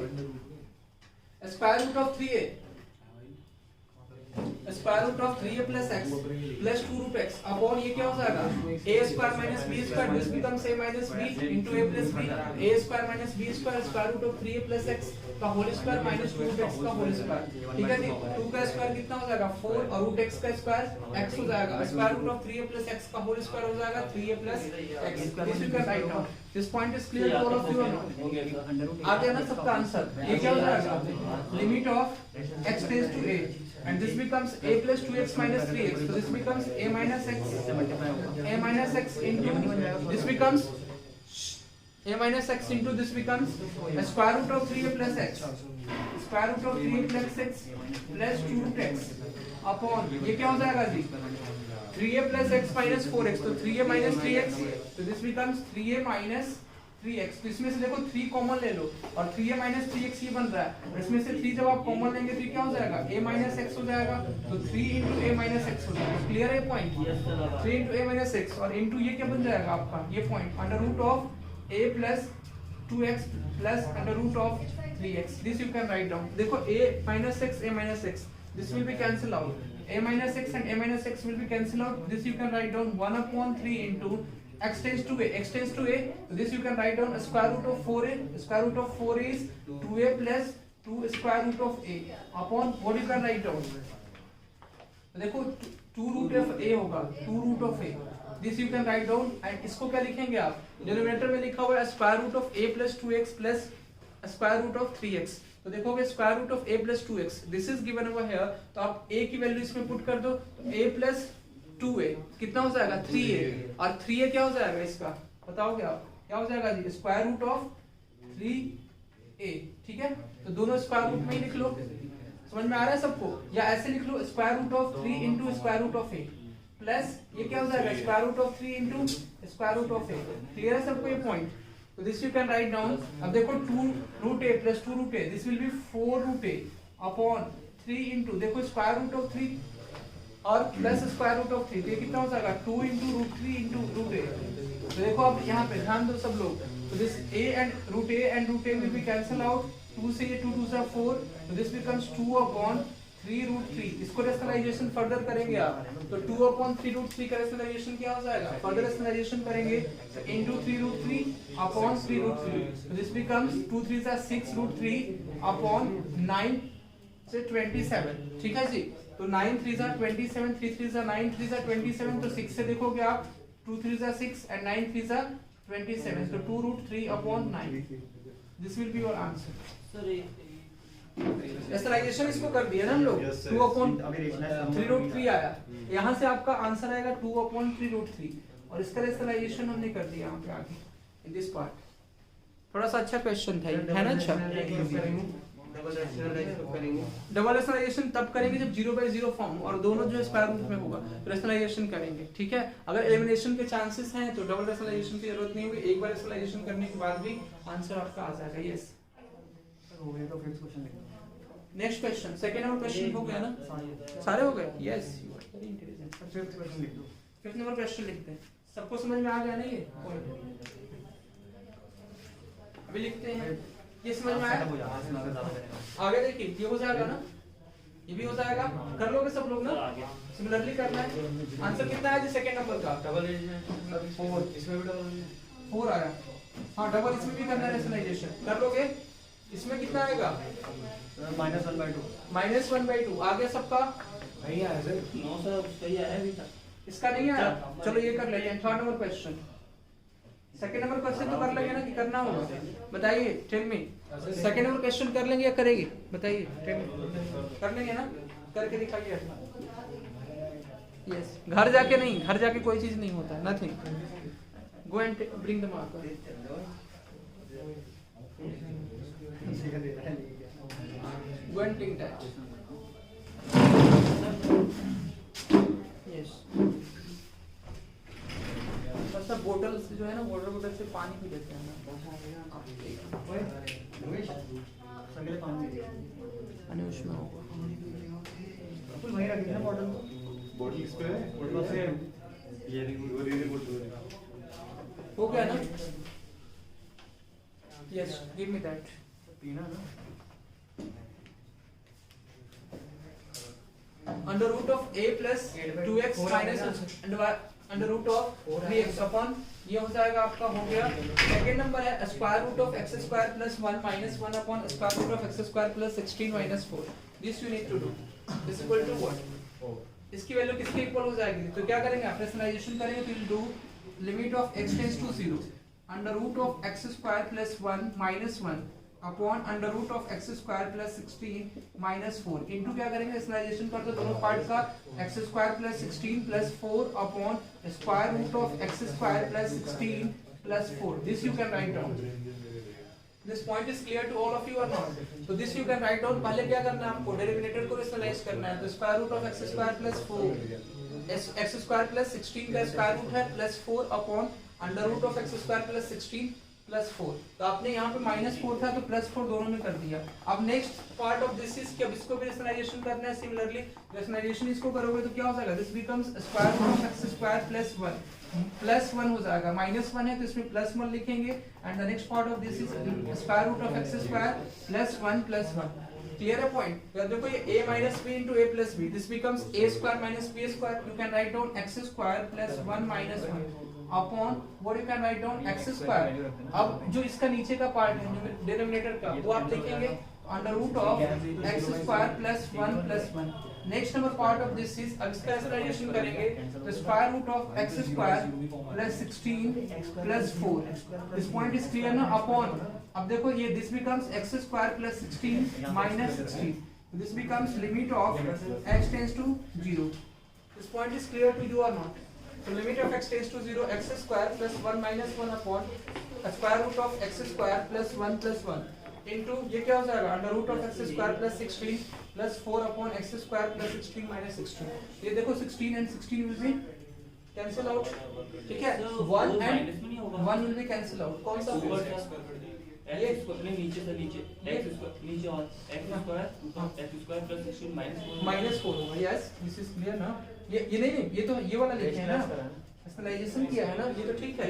square root of 3a square root of 3a plus x plus 2 root x upon ये क्या हो जाएगा a square minus b square, this becomes a minus b into a plus b, a square minus b square square root of 3a plus x का whole square minus 2 root x का whole square. ठीक है जी, 2 का square कितना हो जाएगा 4, और root x का स्क्वायर x हो जाएगा, square root of 3a plus x का होल स्क्वायर हो जाएगा 3a plus x। This you can write down. This point is clear to all of you और नॉट? आ गया ना सबका आंसर? ये क्या हो जाएगा limit of x tends to a and this becomes a plus 2x minus 3x, so this becomes a minus x into this becomes a minus x into this becomes a square root of 3a plus x, square root of 3a plus x plus 2 root x upon ये क्या हो जाएगा जी 3a plus x minus 4x, तो 3a minus 3x, तो this becomes 3a minus 3x, तो इसमें से देखो 3 कॉमन ले लो, और 3a minus 3x ये बन रहा है, और इसमें से 3 जब आप कॉमन लेंगे तो क्या हो जाएगा a minus x हो जाएगा, तो 3 into a minus x हो जाएगा। क्लियर है point? 3 into a minus x, और into ये क्या बन जाएगा आपका ये point under root of a plus 2x plus under root of 3x। This you can write down. देखो a minus x this will be cancelled out. A minus x and a minus x will be cancelled out. This you can write down 1 upon 3 into x tends to a. X tends to a. This you can write down a square root of 4a. Square root of 4a is 2a plus 2 square root of a upon what you can write down. देखो 2 root of a होगा 2 root of a. This you can write down and इसको क्या लिखेंगे आप? Denominator में लिखा हुआ है square root of a plus 2x plus square root of 3x. तो देखोगे square root of a plus 2x this is given over here, तो आप a की वैल्यू इसमें पुट कर दो, तो a plus 2a कितना हो जाएगा 3a, और 3a क्या हो जाएगा इसका बताओगे आप, क्या हो जाएगा जी स्क्वायर रूट ऑफ 3a, ठीक है। तो दोनों स्क्वायर रूट में ही लिख लो, समझ में आ रहा है सबको, या ऐसे लिख लो square root of 3 into square root of a plus ये क्या हो जाएगा square root of 3 into square root of a। Clear है सबको ये point? So this you can write down. अब देखो 2 root a plus 2 root a. This will be 4 root a upon 3 into देखो square root of 3 और plus square root of 3. तो ये कितना हो जाएगा 2 into root 3 into root a. तो देखो अब यहाँ पे ध्यान दो सब लोग. So this a and root a will be cancel out. 2 से ये 2 2 से 4. So this becomes 2 upon 3 root 3. इसको रेशनलाइजेशन फर्दर करेंगे आप, तो 2 upon 3 root 3 का रेशनलाइजेशन क्या हो जाएगा, फर्दर रेशनलाइजेशन करेंगे तो into 3 root 3 upon 3 root 3. So this becomes 2 3 is 6 root 3 upon 9 से 27, ठीक है जी। तो 9 3 is 27, 3 3 is 9, 3 is 27, तो 6 से देखोगे आप 2 3 is 6 and 9 3 is 27, so 2 root 3 upon 9. This will be your answer. Rationalisation इसको कर दिया ना हम लोग, 2 upon 3 root 3 आया, यहाँ से आपका आंसर आएगा 2 upon 3 root 3, और इसका रेशनलाइजेशन हमने कर दिया यहाँ पे आगे इन दिस पार्ट। थोड़ा सा अच्छा क्वेश्चन था है ना? अच्छा डबल रेशनलाइजेशन तब करेंगे जब 0/0 फॉर्म और दोनों जो स्क्वायर रूट में होगा रेशनलाइजेशन करेंगे, ठीक है। अगर एलिमिनेशन के चांसेस हैं तो डबल रेशनलाइजेशन की जरूरत नहीं होगी, एक बार रेशनलाइजेशन करने के बाद भी आंसर आपका आ जाएगा। यस हो गया, तो फिफ्थ क्वेश्चन लिखो। Next question, second number question हो गया ना, सारे हो गए? Yes you are very intelligent. Fifth question लिख दो। फिफ्थ नंबर क्वेश्चन लिखते हैं, सबको समझ में आ गया ना ये पॉइंट? अभी लिखते हैं, ये समझ में आया? आगे देखिए ये हो जाएगा ना, ये भी हो जाएगा, कर लोगे सब लोग ना? सिमिलरली करना है। आंसर कितना है जी सेकंड नंबर का? डबल 4, इसमें भी डबल 4 आया। हाँ डबल इसमें भी करना है रेशनलाइजेशन, कर लोगे? इसमें कितना आएगा? -1/2। -1/2 आ गया सबका? नहीं आया सर। नो सर उसका ही आया अभी तक, इसका नहीं आया? चलो ये कर लेते हैं। Third number question, second number question तो कर लेंगे ना कि करना होगा? बताइए tell me. Second number question कर लेंगे या करेगी? बताइए टेल मी। कर लेंगे ना? करके दिखाइए। यस, घर जाके नहीं, घर जाके कोई चीज नहीं होता, nothing. Go and bring the marker. Go and take that. Yes. बस अब बोतल से जो है ना, वाटर बोतल से पानी पी लेते हैं ना। अनुष में होगा। अपन वहीं रख देना बॉटल को। बॉटल इस पे है, बॉटल से ये बोतल हो गया ना? Yes, give me that. पीना ना। Under root of a plus 2x minus under root of 3x upon ये हो जाएगा आपका, हो गया। सेकंड नंबर है square root of x square plus 1 minus 1 upon square root of x square plus 16 minus 4। This you need to do. This equal to what? इसकी value किसके equal हो जाएगी? तो क्या करेंगे आप? रेशनलाइजेशन करेंगे तो will do limit of x tends to 0 under root of x square plus 1 minus 1 upon under root of x square plus 16 minus 4 into क्या करेंगे? रेशनलाइजेशन कर दो दोनों पार्ट का, x स्क्वायर प्लस 16 प्लस 4 अपॉन square root of x square plus 16 plus 4। This you can write down. This point is clear to all of you और not? तो this you can write down. पहले क्या करना है आपको? Derivative को rationalise करना है। तो square root of x square plus 4 x square plus 16 का स्क्वायर रूट है plus 4 upon under root of x square plus 16 plus 4। तो आपने यहाँ पे -4 था तो +4 दोनों में कर दिया। अब next part of this is कि अब इसको भी रेशनलाइजेशन करना है। सिमिलरली रेशनलाइजेशन इसको करोगे तो क्या हो जाएगा? This becomes square root of x square plus 1 हो जाएगा। -1 है तो इसमें +1 लिखेंगे and the next part of this is square root of x square plus 1 plus 1। Clear a point? देखो ये a minus b into a plus b. This becomes a square minus b square. You can write down x square plus 1 minus 1 upon what you can write down x square. अब जो इसका नीचे का part है denominator का वो आप लिखेंगे under root of x square plus 1 plus 1. Next number part of this is, अब इसका एक्सप्लेनेशन करेंगे तो square root of x square plus 16 plus 4. This point is clear ना? अपॉन, अब देखो ये this becomes x square plus 16 minus 16. This becomes limit of x tends to 0. This point is clear to you और not? So limit of x tends to 0, x square plus 1 minus 1 upon a square root of x square plus 1 plus 1 into ये क्या हो जाएगा under root of x square plus 16 plus 4 upon x square plus 16 minus 16. ये देखो 16 and 16 will be cancel out. ठीक है, 1 and 1 will be cancel out. कौन सा ये नीचे से नीचे नीचे और x स्क्वायर प्लस 16 माइनस 4 होगा. यस, दिस इज क्लियर ना? ये नहीं, ये तो ये वाला लिखे है ना, एक्सप्लेनेशन किया है ना, ये तो ठीक है.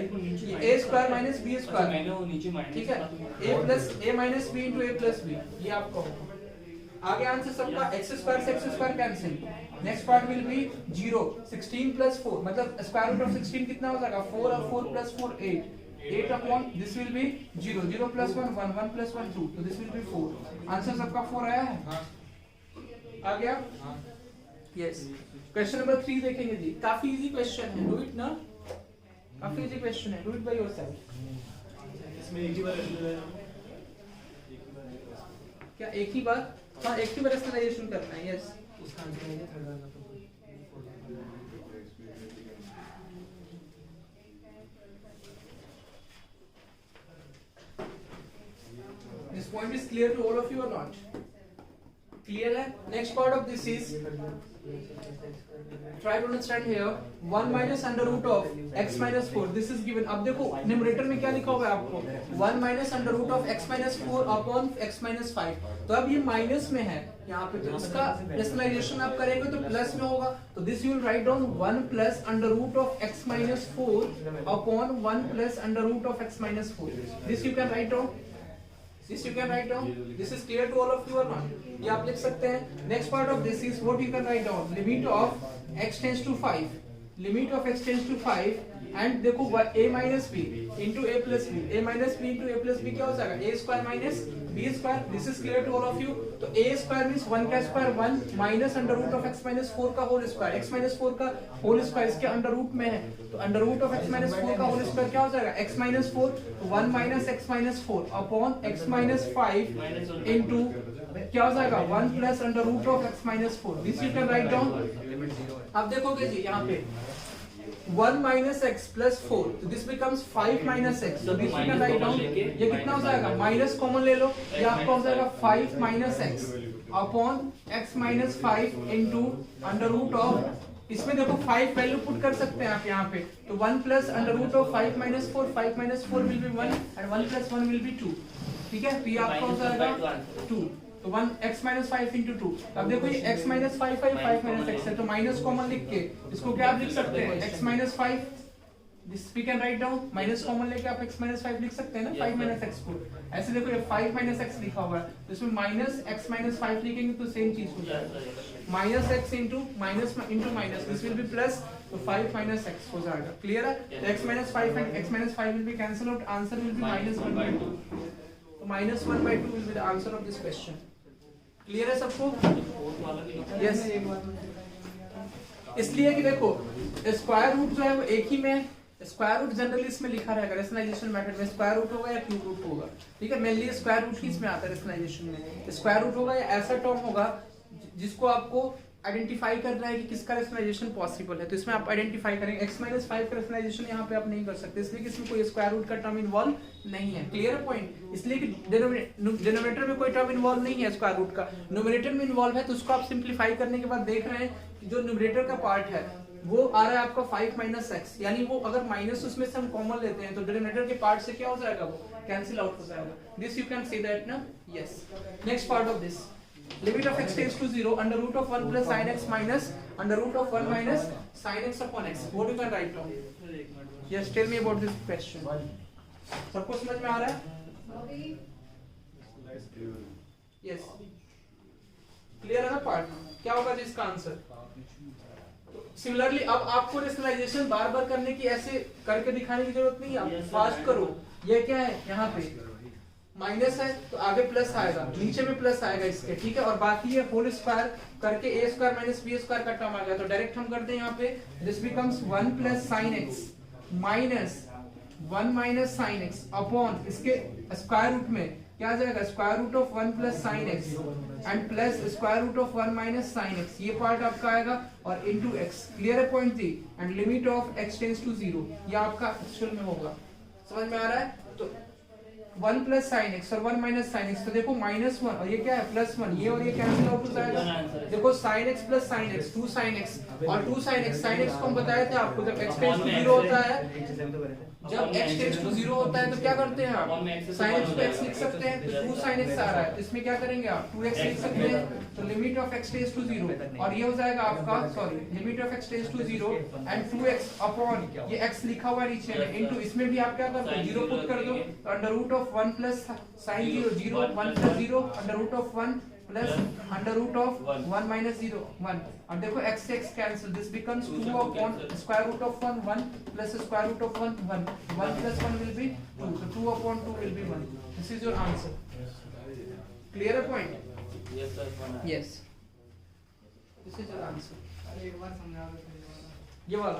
ये a square minus b square मैंने वो नीचे माइनस, ठीक है, a plus a minus b into a plus b, ये आपका होगा. आगे आंसर सबका x स्क्वायर से x square cancel. Next part will be 0. 16 plus 4 मतलब स्क्वायर रूट ऑफ 16 कितना हो जाएगा 4 और 4 plus 4 8. 8 upon this will B 0. 0 plus 1 1 1 plus 1 2. तो दिस विल बी 4. आंसर सबका 4 आया है? आ गया? यस. क्वेश्चन नंबर 3 देखेंगे जी. काफी इजी क्वेश्चन है, डू इट ना. काफी इजी क्वेश्चन है, डू इट बाय योरसेल्फ. इसमें एक ही बार क्या एक ही बार? हाँ, एक ही बार एक्सप्लेनेशन करना है. यस, उसका आंसर है थर्ड वाला. this point is clear to all of you or not? Clear है? Next part of this is, try to understand here, 1 minus under root of x minus 4. This is given. अब देखो numerator में क्या लिखा हुआ है आपको 1 minus under root of x minus 4 upon x minus 5. तो अब ये माइनस में है यहाँ पे, तो इसका रेशनलाइजेशन आप करेंगे तो प्लस में होगा. तो this you will write down 1 plus under root of x minus 4 upon 1 plus under root of x minus 4. This you can write down. This you can write down. This is clear to all of you or not? ये आप लिख सकते हैं. Next part of this is what you can write down. Limit of x tends to 5. Limit of x tends to 5 and देखो a minus b into a plus b. a minus b into a plus b क्या हो जाएगा? a square minus b square. This is clear to all of you. तो a square means 1 का square 1 minus under root of x minus 4 का whole square. x minus 4 का whole square इसके under root में है. तो under root of x minus 4 का whole square क्या हो जाएगा? x minus 4 1 minus x minus 4 upon x minus 5 into क्या हो जाएगा 1 plus under root of x minus 4. This you can write down. अब देखोगे जी यहाँ पे 1 minus x plus 4. So this becomes 5 minus x. So this you can write down. ये कितना हो जाएगा? माइनस कॉमन ले लो. ये आपका हो जाएगा 5 minus x upon x minus 5 into under root of, इसमें देखो 5 वैल्यू पुट कर सकते हैं आप यहाँ पे. तो 1 plus under root of 5 minus 4. 5 minus 4 will be 1 and 1 plus 1 will be 2. ठीक है, तो ये आपका हो जाएगा 2. तो 1 x minus 5 into 2. अब देखो ये x minus 5 minus x है, तो माइनस कॉमन लिख के इसको क्या आप लिख सकते हैं? x minus 5. This we can write down. Minus common लेके आप x minus 5 लिख सकते हैं ना, 5 minus x को. ऐसे देखो ये 5 minus x लिखा हुआ है, तो इसमें माइनस x minus 5 लिखेंगे तो सेम चीज हो जाएगा. Minus x into minus into minus, this will B plus, तो 5 minus x हो जाएगा. क्लियर है? तो x minus 5 and x minus 5 will be cancel out. Answer will be minus 1 by 2. तो minus 1 by 2 will be the answer of this question. Clear है सबको? Yes. इसलिए कि देखो स्क्वायर रूट जो है वो एक ही में, स्क्वायर रूट जनरली इसमें लिखा रहेगा रेशनलाइजेशन मेथड में. स्क्वायर रूट होगा या क्यूब रूट होगा, ठीक है. मेनली स्क्वायर रूट ही इसमें आता है रेशनलाइजेशन में. स्क्वायर रूट होगा या ऐसा टर्म होगा जिसको आपको आइडेंटिफाई करना है कि किसका रेशनलाइजेशन पॉसिबल है. तो इसमें आप आइडेंटिफाई करेंगे. x minus 5 का रेशनलाइजेशन यहाँ पे आप नहीं कर सकते, इसलिए कि इसमें कोई स्क्वायर रूट का टर्म इन्वॉल्व नहीं है. Clear point? इसलिए कि डिनोमिनेटर में कोई टर्म इन्वॉल्व नहीं है स्क्वायर रूट का, न्यूमरेटर में इन्वॉल्व है. तो उसको आप सिंप्लीफाई करने के बाद देख रहे हैं कि जो न्यूमरेटर का पार्ट है वो आ रहा है आपका 5 minus x, यानी वो अगर माइनस उसमें से हम कॉमन लेते हैं तो डिनोमिनेटर के पार्ट से क्या हो जाएगा? वो कैंसिल आउट हो जाएगा. This you can see that ना. Yes. Next part of this, limit of x tends to 0 under root of 1 plus sin x minus under root of 1 minus sin x upon x. What you can write down? Yes, tell me about this question. सबको समझ में आ रहा है? Yes. Clear है ना part? क्या होगा जी इसका आंसर? सिमिलरली अब आपको रेशनलाइजेशन बार बार करने की, ऐसे करके दिखाने की जरूरत नहीं है, आप फास्ट करो। ये क्या है यहाँ पे माइनस है तो आगे प्लस आएगा, नीचे में प्लस आएगा इसके, ठीक है। और बाकी ये होल स्क्वायर करके a square minus b square का टर्म आ गया, तो डायरेक्ट हम करते हैं यहाँ पे this becomes 1 plus sine x minus 1 minus sine x upon इसके स्क्वायर रूट में क्या आ जाएगा, square root of 1 plus sine x and plus square root of 1 minus sine x, ये पार्ट आपका आएगा, और इनटू x। क्लियर है पॉइंट जी? And limit of x tends to 0, ये आपका एक्चुअल में होगा। समझ में आ रहा है? तो 1 प्लस साइन x और 1 माइनस साइन x, तो देखो माइनस 1 और ये क्या है प्लस 1, ये और ये कैंसिल आउट हो जाएगा। देखो sine x plus sine x 2 sine x और 2 साइन x, साइन x को हम बताए थे आपको जब x टेंड्स टू 0 होता है, जब x टेंड्स टू 0 होता है तो क्या करते हैं आप, sin x को x लिख सकते हैं, तो 2 sin x आ रहा है, तो इसमें क्या करेंगे आप 2x लिख सकते हैं, तो limit of x tends to 0, और ये हो जाएगा आपका sorry limit of x tends to 0 and 2x upon ये x लिखा हुआ है नीचे में इनटू, इसमें भी आप क्या करते हो 0 पुट कर दो, तो under root of 1 plus sin 0 0 1 plus 0 under root of 1 plus under root of 1 minus 0 1, और देखो x से x cancel, this becomes 2 upon square root of 1 1 plus square root of 1 1 1 plus 1 will be 2, so 2 upon 2 will be 1. This is your answer. Clear a point? Yes sir. Yes. This is your answer. अरे एक बार समझा दो। ये वाला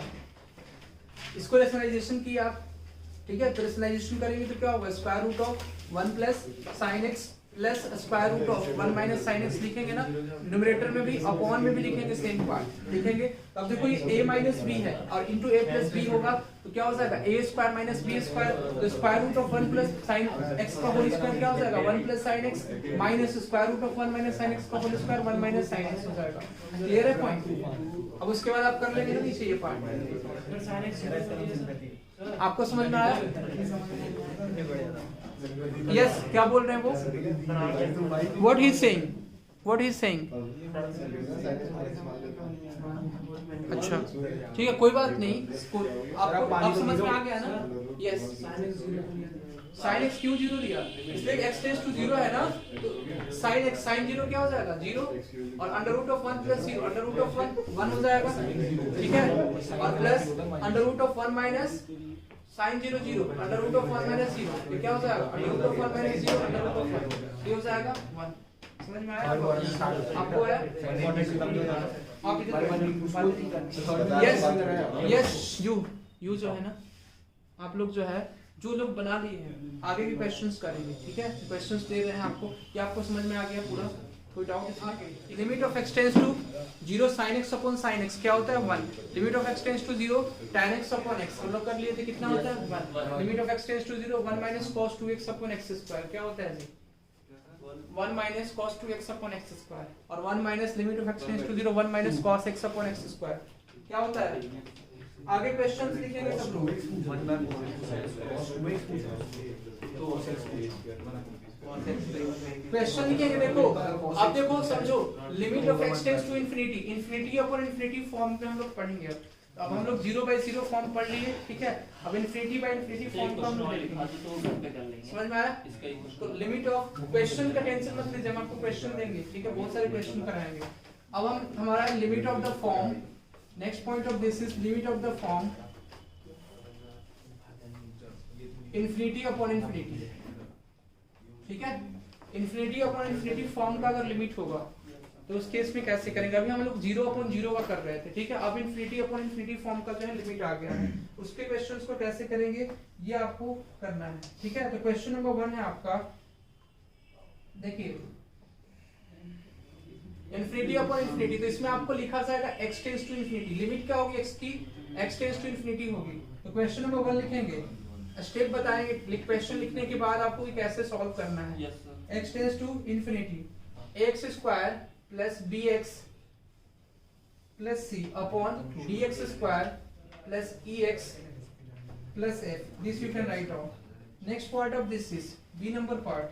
इसको rationalisation किया आप, ठीक है, तो रेशनलाइजेशन करेंगे तो क्या होगा, square root of 1 plus sine x plus square root of 1 minus sine x लिखेंगे ना, न्यूमरेटर में भी अपॉन में भी लिखेंगे, सेम पार्ट लिखेंगे। अब देखो ये a माइनस b है और इनटू a प्लस b होगा, तो क्या हो जाएगा a square minus b square, तो square root of 1 plus sine x का होल स्क्वायर क्या हो जाएगा 1 plus sine x minus square root of 1 minus sine x का whole square 1 minus sine x हो जाएगा। क्लियर है पॉइंट? अब उसके बाद आप कर लेंगे ना नीचे ये पार्ट। आपको समझ में आया? यस, क्या बोल रहे हैं वो? What he is saying, what he is saying? अच्छा ठीक है, कोई बात नहीं, आपको अब समझ में आ गया ना? यस, साइन x क्यों 0 लिया, इसलिए x टेंड्स टू 0 है ना, तो साइन x साइन 0 क्या हो जाएगा 0, और under root of 1 plus 0 under root of 1 हो जाएगा, ठीक है, और plus under root of 1 minus sine 0 0 under root of 1 minus 0, ये क्या हो जाएगा under root of 1 minus 0 under root of 1, ये हो जाएगा 1। समझ में आया आपको? है आप इधर यस यू जो है ना, आप लोग जो है जो लोग बना लिए हैं आगे भी क्वेश्चंस करेंगे, ठीक है, क्वेश्चंस दे रहे हैं आपको, क्या आपको समझ में आ गया पूरा? कोई डाउट इसमें? Limit of x tends to 0 sin x upon sin x क्या होता है 1, limit of x tends to 0 tan x upon x हम लोग कर लिए थे, कितना होता है 1, limit of x tends to 0 1 minus cos 2x upon x square क्या होता है जी 1 minus cos 2x upon x square, और 1 minus limit of x tends to 0 1 minus cos x upon x square क्या होता है? आगे क्वेश्चंस लिखेंगे सब लोग, क्वेश्चन लिखेंगे। देखो अब देखो समझो, limit of x tends to infinity, infinity upon infinity form पे हम लोग पढ़ेंगे। अब हम लोग 0/0 फॉर्म पढ़ लिए, ठीक है, अब इंफिनिटी बाय इंफिनिटी फॉर्म को हम लोग देखेंगे। समझ में आया? तो लिमिट ऑफ, क्वेश्चन का टेंशन मत लीजिए, हम आपको क्वेश्चन देंगे, ठीक है, बहुत सारे क्वेश्चन कराएंगे। अब हम हमारा limit of the form, next point of this is limit of the form infinity upon infinity, ठीक है, इंफिनिटी अपॉन इंफिनिटी फॉर्म का अगर लिमिट होगा तो उस केस में कैसे करेंगे? अभी हम लोग 0/0 का कर रहे थे, ठीक है, अब इंफिनिटी अपॉन इंफिनिटी फॉर्म का जो है लिमिट आ गया है, उसके क्वेश्चंस को कैसे करेंगे ये आपको करना है, ठीक है। तो क्वेश्चन नंबर 1 है आपका, देखिए इंफिनिटी अपॉन इंफिनिटी, तो इसमें आपको लिखा जाएगा x tends to infinity, limit क्या होगी x की, x टेंड्स टू इंफिनिटी होगी। तो क्वेश्चन नंबर 1 लिखेंगे, स्टेप बताएंगे, क्वेश्चन लिखने के बाद आपको ये कैसे सॉल्व करना है। yes, x tends to infinity, ax square plus bx plus c upon dx square plus ex plus f, this you can write out. Next part of this is b number part,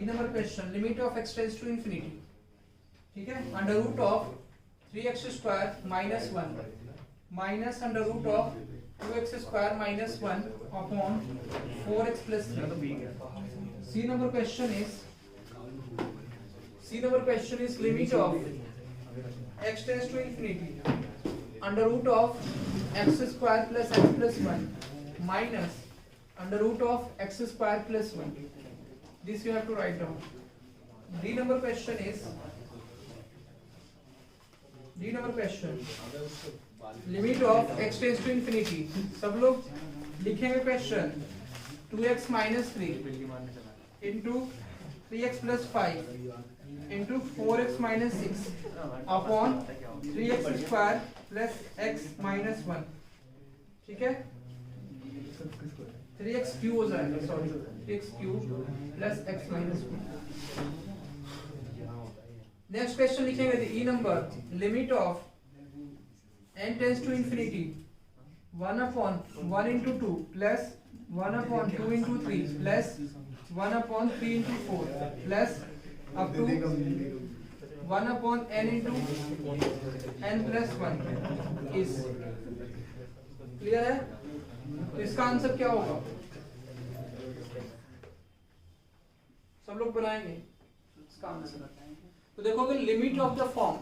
b number question, limit of x tends to infinity, ठीक है, under root of 3x square minus 1 minus under root of 2x square minus 1 upon 4x plus 3। C number question is, C number question is limit of x tends to infinity under root of x square plus x plus 1 minus under root of x square plus 1. This you have to write down. D number question is limit of x tends to infinity. सब लोग लिखेंगे question 2x minus 3 into 3x plus 5 into 4x minus 6 upon 3x square plus x minus 1. ठीक है, 3x cube हो जाएगा, sorry 3x cube plus x minus 1. Next question लिखेंगे E number limit of n tends to infinity 1 upon 1 into 2 plus 1 upon 2 into 3 plus 1 upon 3 into 4 plus up to 1 upon n into n plus 1 is clear है. तो इसका answer क्या होगा, सब लोग बनाएंगे इसका आंसर. तो देखोगे limit of the form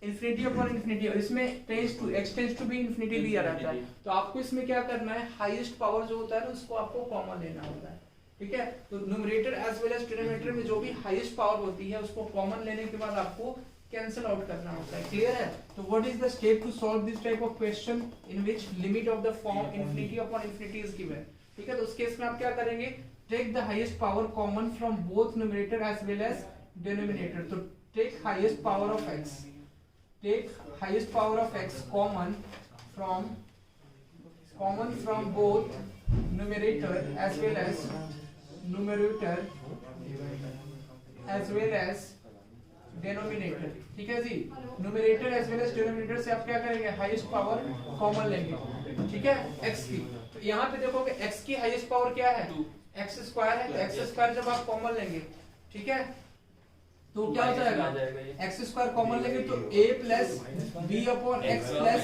infinity upon infinity, और इसमें tends to x tends to भी इन्फिनिटी दिया रहता है. तो आपको इसमें क्या करना है, हाईएस्ट पावर जो होता है ना उसको आपको कॉमन लेना होता है. ठीक है, तो numerator as well as denominator में जो भी हाईएस्ट पावर होती है उसको कॉमन लेने के बाद आपको कैंसिल आउट करना होता है. क्लियर है. तो what is the step to solve this type of question in which limit of the form infinity upon infinity is given. ठीक है, तो उस केस में आप क्या करेंगे, take the highest power common from both numerator as well as denominator. तो take highest power of x, take highest power of x common from both numerator as well as denominator. ठीक है जी, numerator as well as denominator से आप क्या करेंगे, highest power common लेंगे. ठीक है, x की. तो यहाँ पे देखोगे x की हाईएस्ट पावर क्या है, x स्क्वायर है. तो x स्क्वायर जब आप कॉमन लेंगे, ठीक है, तो क्या हो जाएगा, एक्स स्क्वायर कॉमन लेंगे तो a plus b upon x plus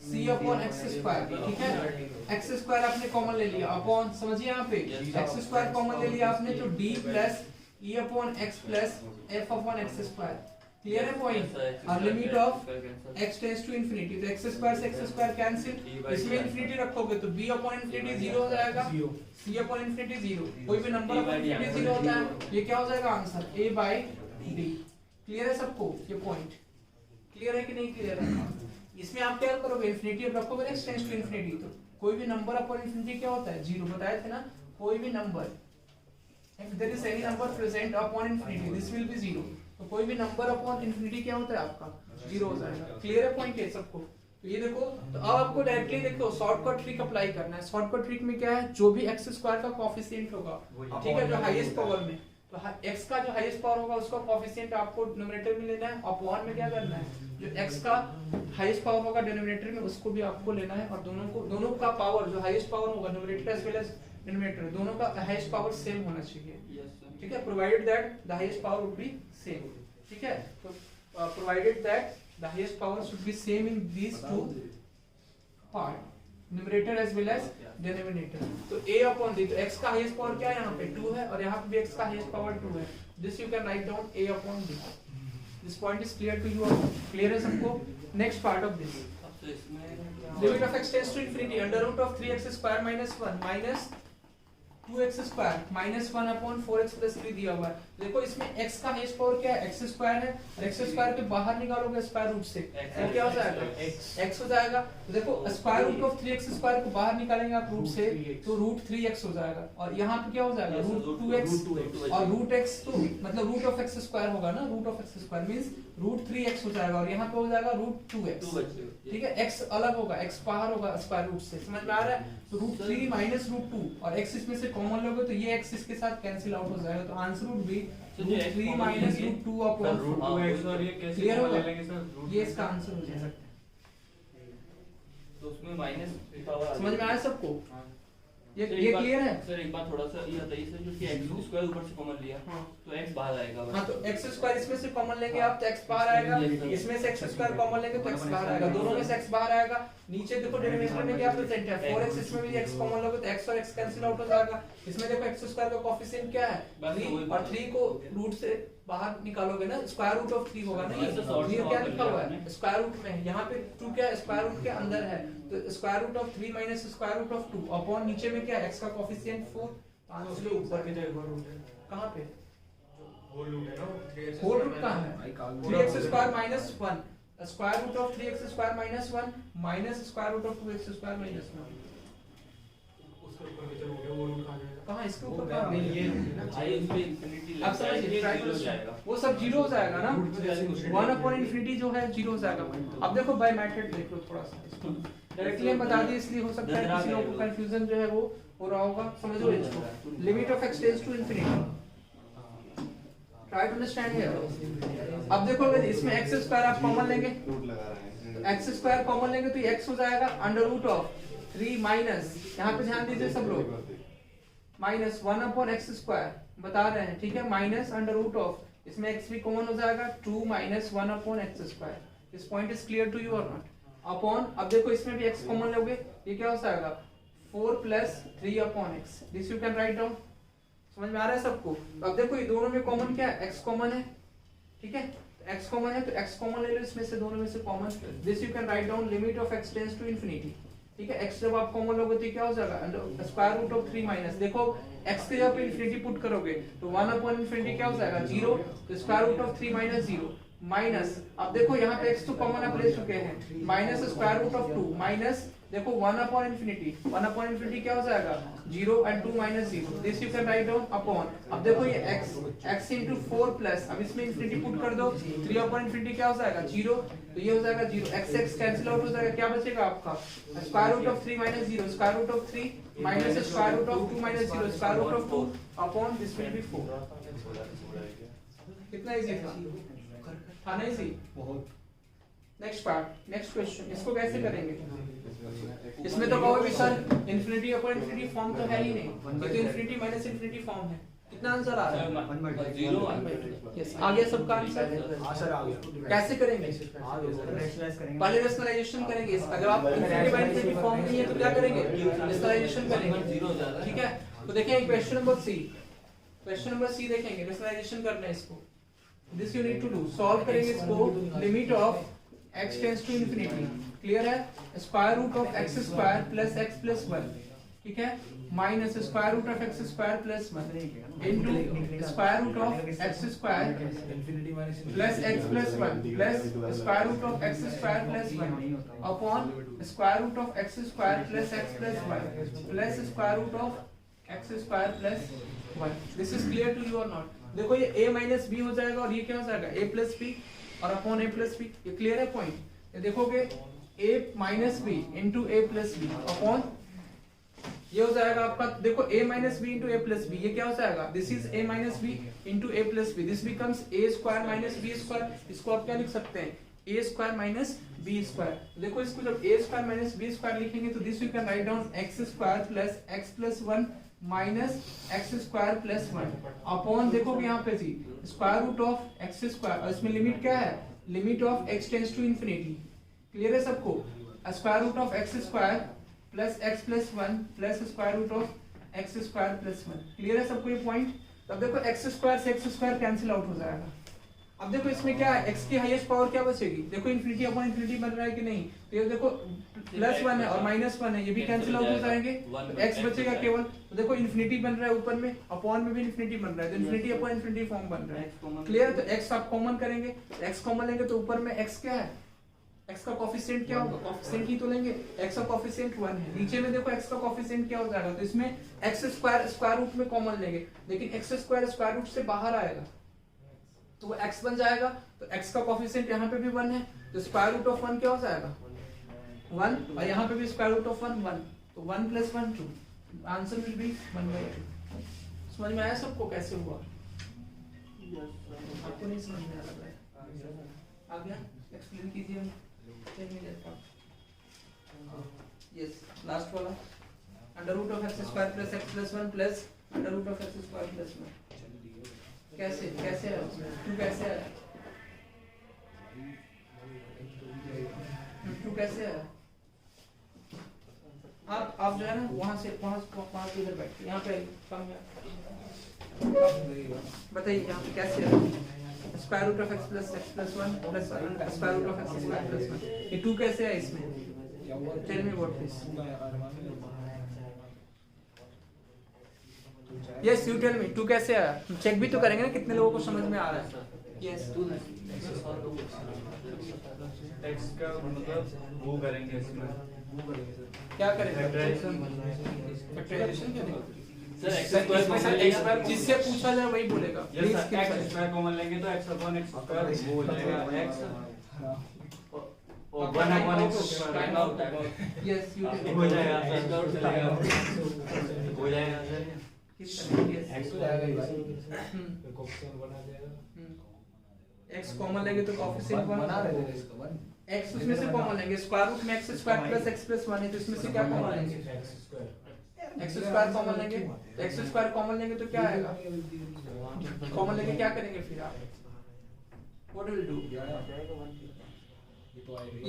c upon x square. ठीक है, एक्स स्क्वायर आपने कॉमन ले लिया अपॉन, समझिए यहाँ पे एक्स स्क्वायर कॉमन ले लिया आपने तो d plus e upon x plus f upon x square. Clear है पॉइंट. और limit of x tends to infinity, तो एक्स स्क्वायर से एक्स स्क्वायर कैंसिल, इसमें इन्फिनिटी रखोगे तो b अपॉन इन्फिनिटी 0 हो जाएगा, c अपॉन इन्फिनिटी 0, कोई भी नंबर अपॉन इन्फिनिटी 0 होता है. ये क्या हो जाएगा answer, a by D. Clear है सबको ये पॉइंट, क्लियर है कि नहीं क्लियर है. इसमें आप क्या करोगे, इन्फिनिटी रखोगे x टेंड्स टू इन्फिनिटी, तो कोई भी नंबर अपॉन इन्फिनिटी क्या होता है, 0. बताए थे ना, कोई भी number if there is any number present upon infinity this will be 0. तो कोई भी नंबर अपॉन इन्फिनिटी क्या होता है आपका, 0 हो जाएगा. क्लियर है पॉइंट है सबको. तो ये देखो, तो अब आपको डायरेक्टली देखो शॉर्टकट ट्रिक अप्लाई करना है. शॉर्टकट ट्रिक में क्या है, जो भी x स्क्वायर का कोएफिशिएंट होगा, ठीक है, जो हाईएस्ट पावर में, तो x का जो हाईएस्ट पावर होगा उसका कोएफिशिएंट आपको न्यूमरेटर में लेना है, अपॉन में क्या करना है, जो x का हाईएस्ट पावर होगा डिनोमिनेटर में उसको भी आपको लेना है. और दोनों का पावर जो हाईएस्ट पावर होगा numerator as well as denominator, दोनों का हाईएस्ट पावर सेम होना चाहिए. ठीक है, provided that the highest power would be same. ठीक है, तो provided that the highest power should be same in these two part, numerator as well as denominator. तो a अपॉन d, तो x का हाईएस्ट पावर क्या है, यहाँ पे 2 है और यहाँ पे भी x का हाईएस्ट पावर 2 है. This you can write down a upon d. This point is clear to you, clear है सबको. Next part of this, limit of x tends to infinity under root of 3x square minus 1 minus 2x square minus 1 upon 4x plus 3 दिया हुआ है. देखो इसमें x का highest power क्या है, x स्क्वायर है, और x स्क्वायर के बाहर निकालोगे स्क्वायर रूट से तो क्या हो जाएगा, x हो जाएगा. तो देखो square root of 3x square को बाहर निकालेंगे आप रूट से तो रूट 3x हो जाएगा. और यहाँ पे क्या हो जाएगा, रूट 2x, और रूट x तो मतलब रूट ऑफ x स्क्वायर होगा ना, root of x square means root 3x हो जाएगा, और यहाँ पे हो जाएगा रूट 2x. ठीक है, x अलग होगा, x बाहर होगा स्क्वायर रूट से, समझ में आ रहा है. तो रूट 3 माइनस रूट 2 और x इसमें से कॉमन लोगे तो ये x इसके साथ कैंसिल आउट हो जाएगा. तो answer would be root 3 minus root 2 upon root 2x. और ये कैसे ले लेंगे सर, ये इसका आंसर हो जाएगा. तो उसमें माइनस पावर समझ में आया सबको, ये क्लियर है. सर एक बार थोड़ा सा ये बताइए सर, जो कि x स्क्वायर ऊपर से कॉमन लिया, तो x बाहर आएगा. हां, तो x स्क्वायर इसमें से कॉमन लेंगे आप तो x बाहर आएगा, इसमें से x स्क्वायर कॉमन लेंगे तो x बाहर आएगा, दोनों में से x बाहर आएगा. नीचे देखो डिनोमिनेटर में क्या प्रेजेंट है, 4x, इसमें भी x कॉमन लोगे तो x और x कैंसिल आउट हो जाएगा. इसमें देखो x स्क्वायर का कोएफिशिएंट क्या है 3, और 3 को रूट से बाहर निकालोगे ना, स्क्वायर रूट ऑफ 3 होगा ना ये। ऐसे sort ये से क्या कर लिखा लिया हुआ है आपने। स्क्वायर रूट में, यहाँ पे 2 क्या स्क्वायर रूट के अंदर है, तो square root of 3 minus square root of 2 upon नीचे में क्या x का कोएफिशिएंट 4, उसके ऊपर की तरफ एक रूट है, कहाँ पे होल रूट है ना, 3x होल रूट कहाँ है, 3x square minus 1 square root of 3x square minus 1 minus square root of 2x square minus 1, उसके ऊपर की तरफ हो गया, वो रूट कहाँ जाएगा? कहाँ इसके वो ऊपर गैप कहाँ में ये रूट है ना, भाई उस पे इंफिनिटी अब समझिए try to जाएगा। वो सब जीरो हो जाएगा ना, रूट से ऐसे कुछ 1 अपॉन इंफिनिटी जो है जीरो हो जाएगा। अब देखो बाय मेथड देख लो थोड़ा सा इसको, डायरेक्टली हम बता दिए इसलिए हो सकता है किसी लोगों को कंफ्यूजन जो है वो हो रहा होगा। समझो इसको, limit of x tends to infinity, try to understand here. अब देखो अगर इसमें x स्क्वायर आप कॉमन लेंगे, x स्क्वायर कॉमन लेंगे तो ये x हो जाएगा अंडर रूट ऑफ 3 माइनस, यहाँ पे ध्यान दीजिए सब लोग, माइनस 1 अपॉन एक्स स्क्वायर बता रहे हैं, ठीक है, माइनस अंडर रूट ऑफ, इसमें x भी कॉमन हो जाएगा 2 minus 1 upon x square. This point is clear to you और नॉट? अपॉन, अब देखो इसमें भी x कॉमन लोगे, ये क्या हो जाएगा 4 plus 3 upon x, this you can write down. समझ में आ रहा है सबको? तो अब देखो ये दोनों में कॉमन क्या है, x कॉमन है, ठीक है, x कॉमन है तो x कॉमन ले लो इसमें से, दोनों में से common, this you can write down limit of x tends to infinity, ठीक है। x जब आप कॉमन लोगे तो क्या हो जाएगा स्क्वायर रूट ऑफ 3 माइनस, देखो x के जगह पे इंफिनिटी पुट करोगे तो 1 अपॉन इंफिनिटी क्या हो जाएगा 0, तो square root of 3 minus 0 minus, अब देखो यहाँ पे x तो कॉमन आप ले चुके हैं, minus square root of 2 minus, देखो 1 अपॉन इंफिनिटी, 1 अपॉन इंफिनिटी क्या हो जाएगा 0 and 2 minus 0, this you can write down upon, अब देखो ये x into 4 प्लस, अब इसमें इंफिनिटी पुट कर दो, 3 अपॉन इंफिनिटी क्या हो जाएगा 0, तो ये हो जाएगा 0, x कैंसिल आउट हो जाएगा, क्या बचेगा आपका square root of 3 minus 0 square root of 3 minus square root of 2 minus 0 square root of 2 upon this will be 4। कितना इजी था ना इजी? बहुत। नेक्स्ट पार्ट, नेक्स्ट क्वेश्चन, इसको कैसे करेंगे? इसमें तो कहोगे sir infinity upon infinity form तो है ही नहीं, ये तो इंफिनिटी माइनस इंफिनिटी फॉर्म है। कितना आंसर आ रहा है? 0 यस, आ गया सबका आंसर? हाँ सर आ गया। कैसे करेंगे? पहले रेशनलाइजेशन करेंगे, अगर आप इंफिनिटी बाय इंफिनिटी फॉर्म नहीं है तो क्या करेंगे? रेशनलाइजेशन करेंगे, ठीक है। तो देखें question number C, question number C देखेंगे, रेशनलाइजेशन करना है इसको, this you need to do, solve करेंगे इसको, limit of x tends to infinity, clear है, square root of x square plus x plus 1, ठीक है, minus square root of x square plus 1 into square root of x square plus x plus 1 plus square root of x square plus 1 upon square root of x square plus x plus 1 plus square root of x square plus 1। This is clear to you और not? देखो ये a minus b हो जाएगा और ये क्या हो जाएगा a प्लस b और अपॉन a प्लस b, ये क्लियर है पॉइंट? ये देखोगे a minus b into a plus b upon, ये हो जाएगा आपका, देखो a minus b into a plus b, ये क्या हो जाएगा this is a minus b into a plus b, this becomes a square minus b square, इसको आप क्या लिख सकते हैं a square minus b square. देखो इसको जब a square minus b square लिखेंगे तो this you can write down x square plus x plus 1 minus x square plus 1 upon, देखोगे यहाँ पे the square root of x square, और इसमें लिमिट क्या है, limit of x tends to infinity, clear है सबको, square root of x square plus x plus 1 plus square root of x square plus 1, clear है सबको ये पॉइंट? तब देखो x स्क्वायर से x स्क्वायर कैंसिल आउट हो जाएगा। अब देखो इसमें क्या है, x की हाईएस्ट पावर क्या बचेगी, देखो इंफिनिटी अपॉन इंफिनिटी बन रहा है कि नहीं, तो ये देखो प्लस 1 है और माइनस 1 है, ये भी कैंसिल आउट हो जाएंगे, तो x बचेगा केवल, तो देखो इंफिनिटी बन रहा है ऊपर में, अपॉन में भी इंफिनिटी बन रहा है, तो इंफिनिटी अपॉन इंफिनिटी फॉर्म बन रहा है, क्लियर? तो x आप कॉमन करेंगे, x कॉमन लेंगे तो ऊपर में x क्या है, x का कोफिशिएंट क्या होगा, कोफिशिएंट ही तो लेंगे, x का कोफिशिएंट 1 है, नीचे में देखो x का कोफिशिएंट क्या हो जाएगा, तो इसमें x स्क्वायर स्क्वायर रूट में कॉमन लेंगे, लेकिन x स्क्वायर स्क्वायर रूट से बाहर आएगा तो वो x बन जाएगा, तो x का कोफिशिएंट यहाँ पे भी 1 है, तो स्क्वायर रूट ऑफ 1 क्या हो जाएगा 1, और यहाँ पे भी स्क्वायर रूट ऑफ 1 1, तो 1 प्लस 1 2, आंसर विल बी 1/2। समझ में आया सबको कैसे हुआ? आपको नहीं समझ में आ रहा है? आ गया? एक्सप्लेन कीजिए। यस, लास्ट वाला, under root of x square plus x plus 1 plus under root of x square plus 1, कैसे कैसे है, टू कैसे है, टू कैसे है? आप जो है ना वहां से इधर बैठिए, यहाँ पे कम है। बताइए यहाँ पे कैसे है square root of x plus one plus square root of x square plus one, ये 2 कैसे है इसमें? Tell me what this. Yes you tell me 2 कैसे आया? चेक भी तो करेंगे ना कितने लोगों को समझ में आ रहा है। यस x का मतलब वो करेंगे इसमें क्या करेंगे? फैक्टराइजेशन क्या? जिससे पूछा जाए वही बोलेगा। Yes sir, x square common लेंगे तो x अपॉन x स्क्वायर वो हो जाएगा x और 1 upon x square out yes you tell हो जाएगा सर, आउट चलेगा हो जाएगा सर। किस तरह? यस x तो आएगा ही भाई। x कॉमन लेंगे तो कोएफिशिएंट 1 बना रहे थे इसको 1 x उसमें से कॉमन लेंगे, स्क्वायर रूट में x square plus x plus 1 है तो इसमें से क्या कॉमन लेंगे? x स्क्वायर कॉमन लेंगे, x स्क्वायर कॉमन लेंगे तो क्या आएगा? कॉमन लेके क्या करेंगे फिर आप? What will do?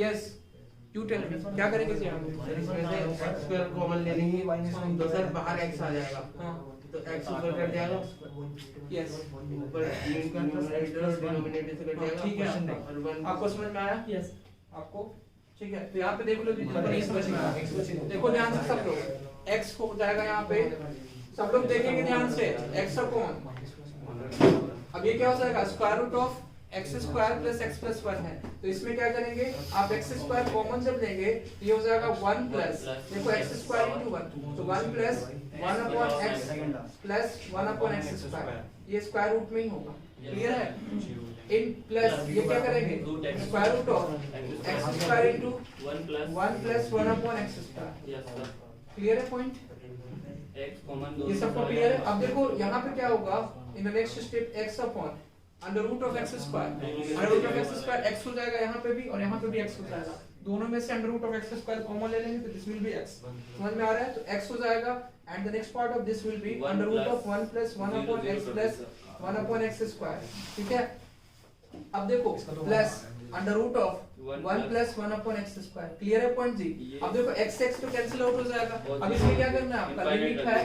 Yes you tell me क्या करेंगे इसे हम? इसमें से x स्क्वायर कॉमन ले लेंगे तो सर बाहर x आ जाएगा। हां तो x ऊपर कट जाएगा, यस ऊपर डिनोमिनेटर से कट जाएगा। ठीक है और 1 आपको समझ में आया? यस आपको ठीक है। तो यहाँ पे देख लो जिनको नहीं समझ में आया देखो ध्यान से सब लोग, x हो जाएगा यहाँ पे, सब लोग देखेंगे ध्यान से x अपॉन, अब ये क्या हो जाएगा? Square root of x square plus x plus 1 है तो इसमें क्या करेंगे आप? x स्क्वायर कॉमन जब लेंगे ये हो जाएगा 1 प्लस, देखो x स्क्वायर इनटू 1 तो 1 plus 1 upon x plus 1 upon x square, ये स्क्वायर रूट में ही होगा। क्लियर है? इन प्लस ये क्या करेंगे? Square root of x square into 1 plus 1 upon x square. Yes sir, clear है पॉइंट? x कॉमन ये सबको क्लियर है? अब देखो यहाँ पे क्या होगा in the next step x upon under root of x square, under root of x square x हो जाएगा यहाँ पे भी और यहाँ पे भी x हो जाएगा, दोनों में से under root of x square common ले लेंगे तो दिस विल बी x। समझ में आ रहा है? तो x हो जाएगा and the next part of this will be under root of 1 plus 1 upon x plus 1 upon x square. ठीक है? अब देखो plus under root of 1 plus 1 upon x square. Clear है पॉइंट जी? अब देखो x x तो कैंसिल आउट हो जाएगा, अब इसमें क्या करना है आपका? लिमिट है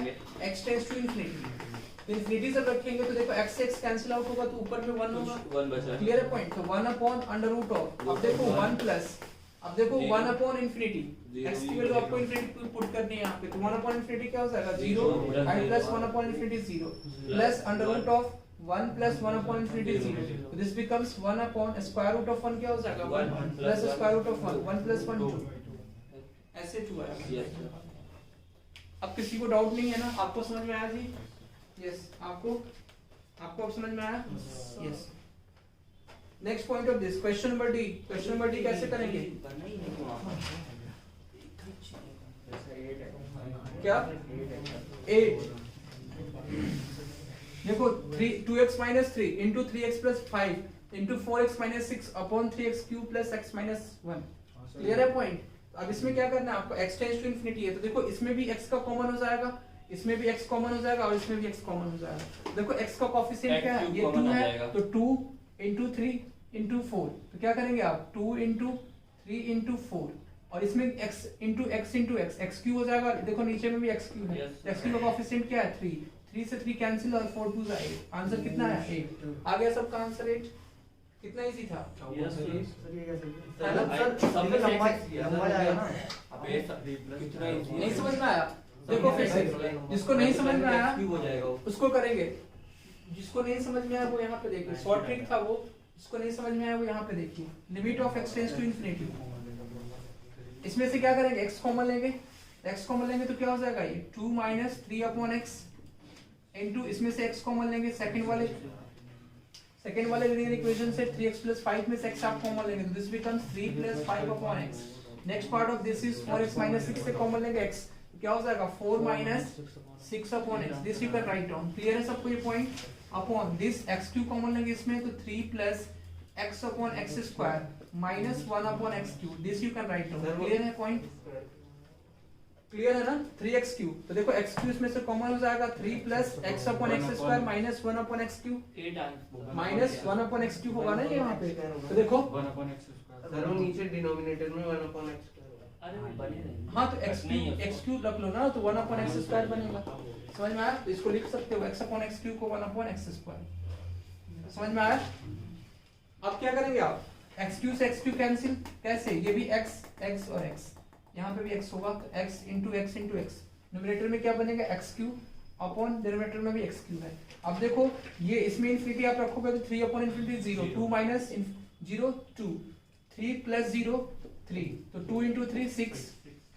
x tends to infinity, infinity से रखेंगे तो देखो x x कैंसिल आउट होगा तो ऊपर में 1 होगा। 1 बचा। क्लियर है पॉइंट? तो 1 अपॉन अंडर रूट ऑफ, अब देखो 1 प्लस, अब देखो 1 अपॉन इंफिनिटी, x की वैल्यू आपको इंफिनिटी पुट करनी है यहाँ पे तो 1 अपॉन इंफिनिटी क्या हो जाएगा? 0 and plus 1 upon infinity 0 plus under root of 1 plus 1 upon infinity 0 तो this becomes 1 upon square root of 1 क्या हो जाएगा? 1 plus square root of 1 plus 1 2 ऐसे 2 आएगा। यस सर, अब किसी को डाउट नहीं है ना? आपको समझ में आया जी? यस आपको अब समझ में आया? Yes next point of this question number D. Question number D कैसे करेंगे? क्या 8 देखो 2x minus 3 into 3x plus 5 into 4x minus 6 upon 3x cube plus x minus 1। Clear है पॉइंट? अब इसमें क्या करना है आपको? x टेंड्स टू इंफिनिटी है तो देखो इसमें भी x का कॉमन हो जाएगा, इसमें भी x कॉमन हो जाएगा और इसमें भी x कॉमन हो जाएगा। देखो x का कोएफिशिएंट क्या है? ये 2 है तो 2 इंटू 3 इंटू 4 तो क्या करेंगे आप? 2 इंटू 3 इंटू 4 और इसमें x इंटू x क्यू हो जाएगा। देखो नीचे में भी x क्यू है, x क्यू का कोएफिशिएंट क्या है? 3 से 3 कैंसिल और 4 2 8। आंसर कितना है? 8 आ गया सबका आंसर 8। कितना इजी था? यस सर ये कैसे? सब में लंबा जाएगा ना। अबे कितना इजी नहीं समझ में आया? देखो फिर से जिसको नहीं समझ में आया क्यों हो जाएगा उसको करेंगे, जिसको नहीं समझ में आया वो यहाँ पे देखिए, शॉर्ट ट्रिक था वो, जिसको नहीं समझ में आया वो यहाँ पे देखिए। Limit of x tends to infinity, इसमें से क्या करेंगे? x कॉमन लेंगे, x कॉमन लेंगे तो क्या हो जाएगा? ये 2 माइनस 3 अपॉन x इंटू इसमें से x कॉमन लेंगे सेकंड वाले लीनियर इक्वेशन से 3x प्लस 5 में से x आप कॉमन लेंगे तो this becomes 3 plus 5 upon x। Next part of this is 4x minus 6 से कॉमन लेंगे x क्या हो जाएगा? 4 minus 6 upon x। This you can write down. Clear है सबको ये point? Upon this x cube common लेंगे इसमें तो 3 plus x upon x square minus 1 upon x cube. This you can write down. Clear है पॉइंट? क्लियर है ना? 3x cube तो देखो x क्यूब इसमें से कॉमन हो जाएगा 3 plus x upon x square minus 1 upon x cube 8 minus 1 upon x cube होगा ना ये वहां पे। तो देखो 1 अपॉन x स्क्वायर सर वो नीचे डिनोमिनेटर में 1 अपॉन x अरे वो बने रहेंगे। हाँ तो नहीं है एक्स क्यूब रख लो ना, तो 1/x² बनेगा। समझ में आया? तो इसको लिख सकते हो x/x³ को 1/x²। समझ में आया? अब क्या करेंगे आप? x³ से x³ कैंसिल, कैसे? ये भी x और x, यहाँ पे भी x होगा, तो x इंटू x। न्यूमरेटर में क्या बनेगा? x³ अपॉन डिनोमिनेटर में भी x³ है। अब देखो ये इसमें इन्फिनिटी आप रखोगे तो 3/∞ 0, 2 माइनस 0 2, 3 प्लस 0 3, तो 2 इंटू 3 6,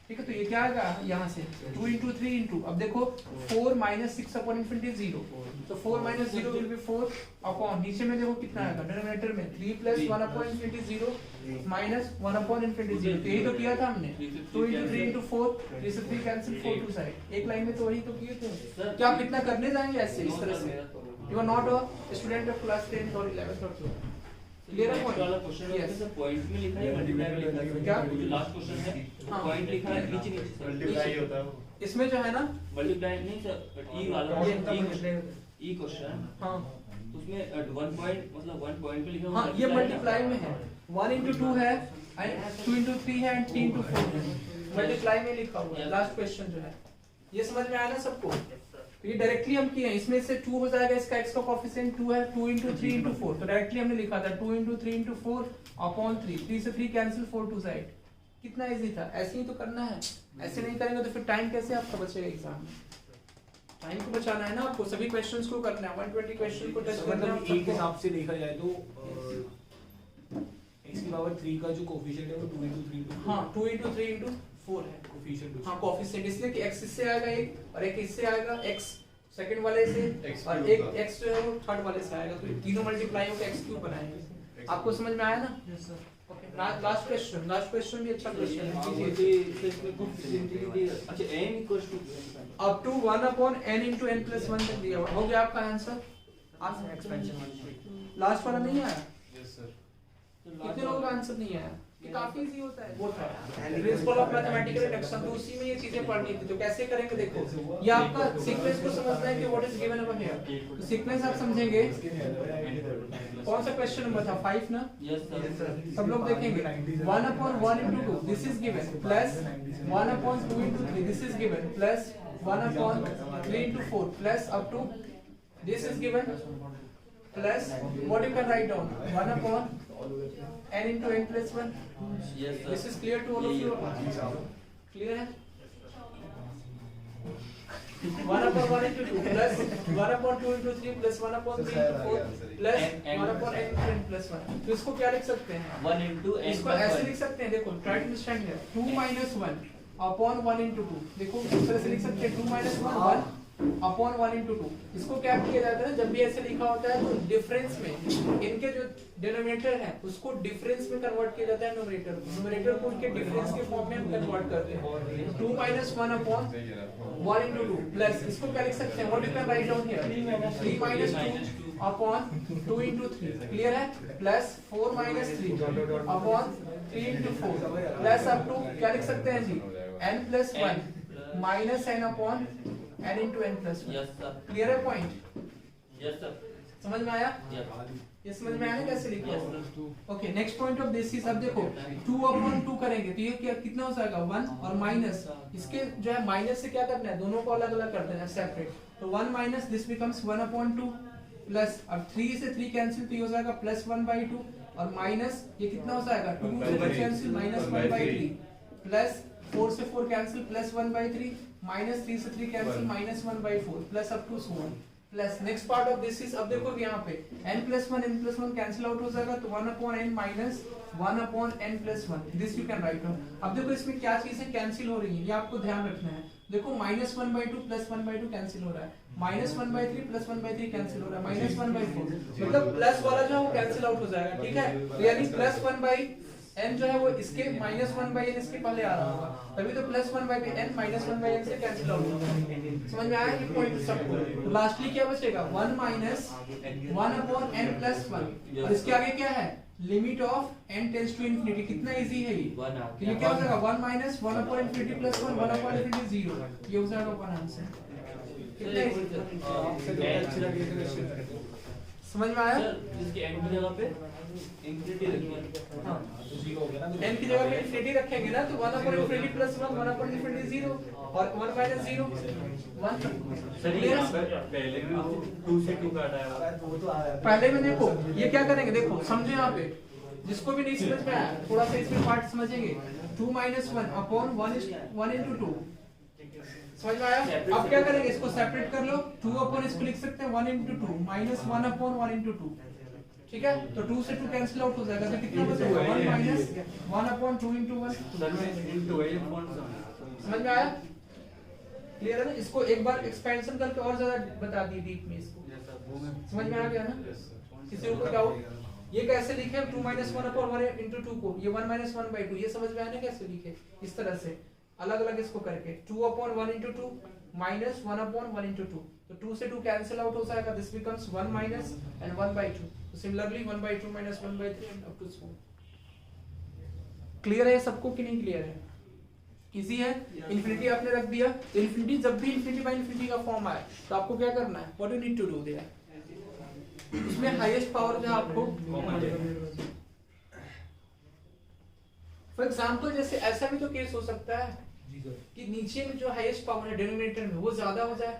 ठीक है। तो ये क्या आएगा यहाँ से 2 इंटू 3 इंटू, अब देखो 4 माइनस 6/∞ 0, तो 4 माइनस 0 विल बी 4 अपॉन, नीचे में देखो कितना आएगा डिनोमिनेटर में 3 प्लस 1/∞ 0 माइनस 1/∞ 0, तो यही तो किया था हमने। 2 इंटू 3 इंटू 4, 3 से 3 कैंसिल, 4 टू साइड, एक लाइन में तो वही तो किए थे। क्या आप इतना करने जाएंगे ऐसे इस तरह से? You are not a student of class 10 और 11 और 12। क्लियर है पॉइंट? वाला क्वेश्चन है सर, पॉइंट में लिखा है मल्टीप्लाई में लिखा है क्या? जो लास्ट क्वेश्चन है हाँ। पॉइंट लिखा है नीचे मल्टीप्लाई होता है। इसमें जो है ना मल्टीप्लाई नहीं सर, ई वाला ये ई क्वेश्चन, हाँ उसमें 1 पॉइंट मतलब 1 पॉइंट पे लिखा हुआ हाँ ये मल्टीप्लाई में है, 1 इंटू 2 है, 2 इंटू 3 है एंड 3 इंटू 4 है, मल्टीप्लाई में लिखा हुआ है लास्ट क्वेश्चन जो है। ये समझ में आया ना सबको? तो ये डायरेक्टली हम किए हैं, इसमें से 2 हो जाएगा, इसका x का कोएफिशिएंट 2 है, 2 इंटू 3 इंटू 4, तो डायरेक्टली हमने लिखा था 2 इंटू 3 इंटू 4 अपॉन 3, 3 से 3 कैंसिल, 4 टू साइड। कितना इजी था, ऐसे ही तो करना है। ऐसे नहीं करेंगे तो फिर टाइम कैसे आपका बचेगा एग्जाम में? टाइम को बचाना है ना आपको, सभी क्वेश्चंस को करना है, 120 क्वेश्चन को टेस्ट करना है। मतलब एक हिसाब से देखा जाए तो x की पावर 3 का जो कोएफिशिएंट है वो 2 into 3 into 4 हाँ 2 इंटू 3 इंटू 4 है कोएफिशिएंट। हाँ कोएफिशिएंट, इसलिए कि x इससे आएगा एक और एक इससे आएगा, x सेकंड वाले से X और क्यूब एक का। x जो है वो थर्ड वाले से आएगा, तो ये तीनों मल्टीप्लाई होकर x³ बनाएंगे। आपको समझ में आया ना? Yes sir. Okay last question भी अच्छा क्वेश्चन है, कीजिए। अच्छा n equals to up to 1/n into n plus 1 तक दिया हुआ हो गया आपका आंसर। एक्सपेंशन लास्ट वाला नहीं आया? Yes sir. कितने लोगों का आंसर नहीं आया? ये काफी इजी होता है, वो था प्रिंसिपल ऑफ मैथमेटिकल इंडक्शन, तो उसी में ये चीजें पढ़नी थी। तो कैसे करेंगे देखो, ये आपका सीक्वेंस को समझना है कि what is given over here, तो सीक्वेंस आप समझेंगे। कौन सा क्वेश्चन नंबर था 5 ना? Yes sir. सब लोग देखेंगे 1/1 into 2 this is given plus 1/2 into 3 this is given plus 1/3 into 4 plus up to this is given plus what you can write down 1/n into n plus 1। Yes sir. This is clear to all of you? Clear है? 1/1 into 2 plus 1/2 into 3 plus 1/3 into 4 plus 1/n into n plus 1। तो इसको क्या लिख सकते हैं? 1 into n इसको ऐसे लिख सकते हैं, देखो try to understand here, 2 minus 1 upon 1 into 2। देखो इस तरह से लिख सकते हैं 2 minus 1 1 अपॉन 1 into 2। इसको क्या किया जाता है ना, जब भी ऐसे लिखा होता है तो डिफरेंस में इनके जो डिनोमिनेटर है उसको डिफरेंस में कन्वर्ट किया जाता है न्यूमरेटर को उनके डिफरेंस के फॉर्म में हम कन्वर्ट करते हैं। 2 minus 1 upon 1 into 2 प्लस इसको क्या लिख सकते हैं, what you can write down here 3 minus 2 upon 2 into 3। Clear है? Plus 4 minus 3 upon 3 into 4 plus up to क्या लिख सकते हैं जी n plus 1 minus n upon n into n plus 1। Yes sir. Clear है पॉइंट? Yes sir. समझ में आया? यस। ये समझ में आया ना कैसे लिखा है? Okay next point of this is, अब देखो 2/2 करेंगे तो ये क्या कितना हो जाएगा 1 और माइनस इसके जो है माइनस से क्या करना है, दोनों को अलग अलग कर देना है सेपरेट, तो 1 माइनस दिस बिकम्स 1/2 प्लस अब 3 से 3 कैंसिल तो ये हो जाएगा प्लस 1/2 और माइनस ये कितना हो जाएगा 2 से 2 कैंसिल माइनस 1/3 प्लस 4 से 4 कैंसिल प्लस 1/3 माइनस 3 से 3 cancel minus 1/4 plus up to so on plus next part of this is, अब देखो यहाँ पे n plus 1 कैंसिल आउट हो जाएगा तो 1/n minus 1/n plus 1 this you can write down. अब देखो इसमें क्या चीजें कैंसिल हो रही है ये आपको ध्यान रखना है। देखो -1/2 प्लस 1/2 कैंसिल हो रहा है, -1/3 प्लस 1/3 कैंसिल हो रहा है, -1/4 मतलब प्लस वाला जो है वो कैंसिल आउट हो जाएगा, ठीक है। तो यानी प्लस 1/n जो है वो इसके -1/n इसके पहले आ रहा होगा, तभी तो प्लस 1/n माइनस 1/n से कैंसिल आउट होगा। समझ में आया ये पॉइंट सबको? तो लास्टली क्या बचेगा 1 माइनस 1/n प्लस 1 और इसके आगे क्या है limit of n tends to infinity. कितना इजी है ये, तो ये क्या हो जाएगा 1 माइनस 1/∞ प्लस 1 1/∞ 0, ये हो जाएगा वन आंसर। कितना समझ में आया? सर इसके एन की जगह पे इंफिनिटी रखिए। हाँ तो 0 हो गया ना। n की जगह पे इंफिनिटी रखेंगे ना, तो 1 upon infinity plus 1 1 upon infinity 0 और 1 माइनस 0 1। सर ये यहाँ पे पहले भी 2 से 2 काटा है। वो तो आ रहा है। पहले में देखो ये क्या करेंगे, देखो समझो यहाँ पे, जिसको भी नहीं समझ में आया थोड़ा सा इसमें पार्ट समझेंगे। 2 माइनस 1 अपॉन 1 इंटू 2, समझ में आया? अब क्या करेंगे, इसको सेपरेट कर लो। 2 अपॉन इसको लिख सकते हैं 1 इंटू 2 माइनस 1 अपॉन 1 इंटू 2, ठीक है? तो 2 से 2 कैंसिल आउट हो जाएगा, तो कितना बचेगा 1 माइनस 1 अपॉन 2 इंटू 1। सर में इनटू है कौन सा? समझ में आया? क्लियर है ना? इसको एक बार एक्सपेंशन करके और ज्यादा बता दी डीप में इसको, समझ में आ गया ना? किसी को डाउट? ये कैसे लिखे 2 माइनस 1 अपॉन 1 इंटू 2 को, ये 1 माइनस 1 बाई 2, ये समझ में आया ना कैसे लिखे? इस तरह से अलग अलग इसको करके 2 upon 1 into 2 minus 1 upon 1 into 2, तो 2 से 2 कैंसिल आउट हो जाएगा, this becomes 1 minus and 1 by 2, तो similarly 1 by 2 minus 1 by 3 and up to so. Clear है सबको कि नहीं क्लियर है? इजी है? इंफिनिटी आपने रख दिया, तो इंफिनिटी जब भी इंफिनिटी बाई इंफिनिटी का फॉर्म आए तो आपको क्या करना है, what you need to do there, उसमें हाईएस्ट पावर जो है आपको फॉर एग्जांपल जैसे ऐसा भी तो केस हो सकता है कि नीचे में जो हाईएस्ट पावर है डिनोमिनेटर में वो ज्यादा हो जाए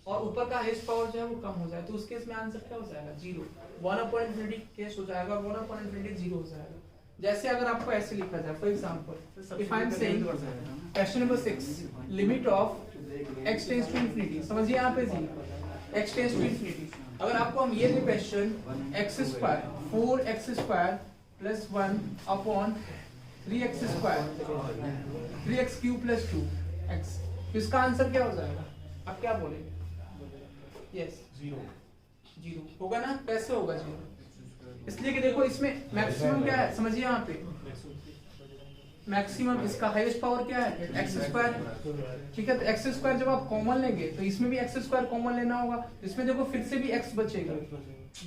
और ऊपर का हाईएस्ट पावर जो है वो कम हो जाए, तो उस केस में आंसर क्या हो जाएगा 0, 1 अपॉन इंफिनिटी केस हो जाएगा और 1 अपॉन इंफिनिटी 0 हो जाएगा। जैसे अगर आपको ऐसे लिखा जाए for example if I am saying question number 6 limit of x tends to infinity, समझिए यहाँ पे जी x टेंड्स टू इंफिनिटी, अगर आपको हम ये दे question x square 4x square plus 1 upon 3x square 3x cube plus 2x, तो इसका आंसर क्या हो जाएगा? आप क्या बोलेंगे? यस 0 होगा ना? कैसे होगा 0? इसलिए कि देखो इसमें मैक्सिमम क्या है, समझिए यहाँ पे मैक्सिमम इसका हाईएस्ट पावर क्या है एक्स स्क्वायर, ठीक है? तो एक्स स्क्वायर जब आप कॉमन लेंगे तो इसमें भी एक्स स्क्वायर कॉमन लेना होगा, तो इसमें देखो फिर से भी एक्स बचेगा,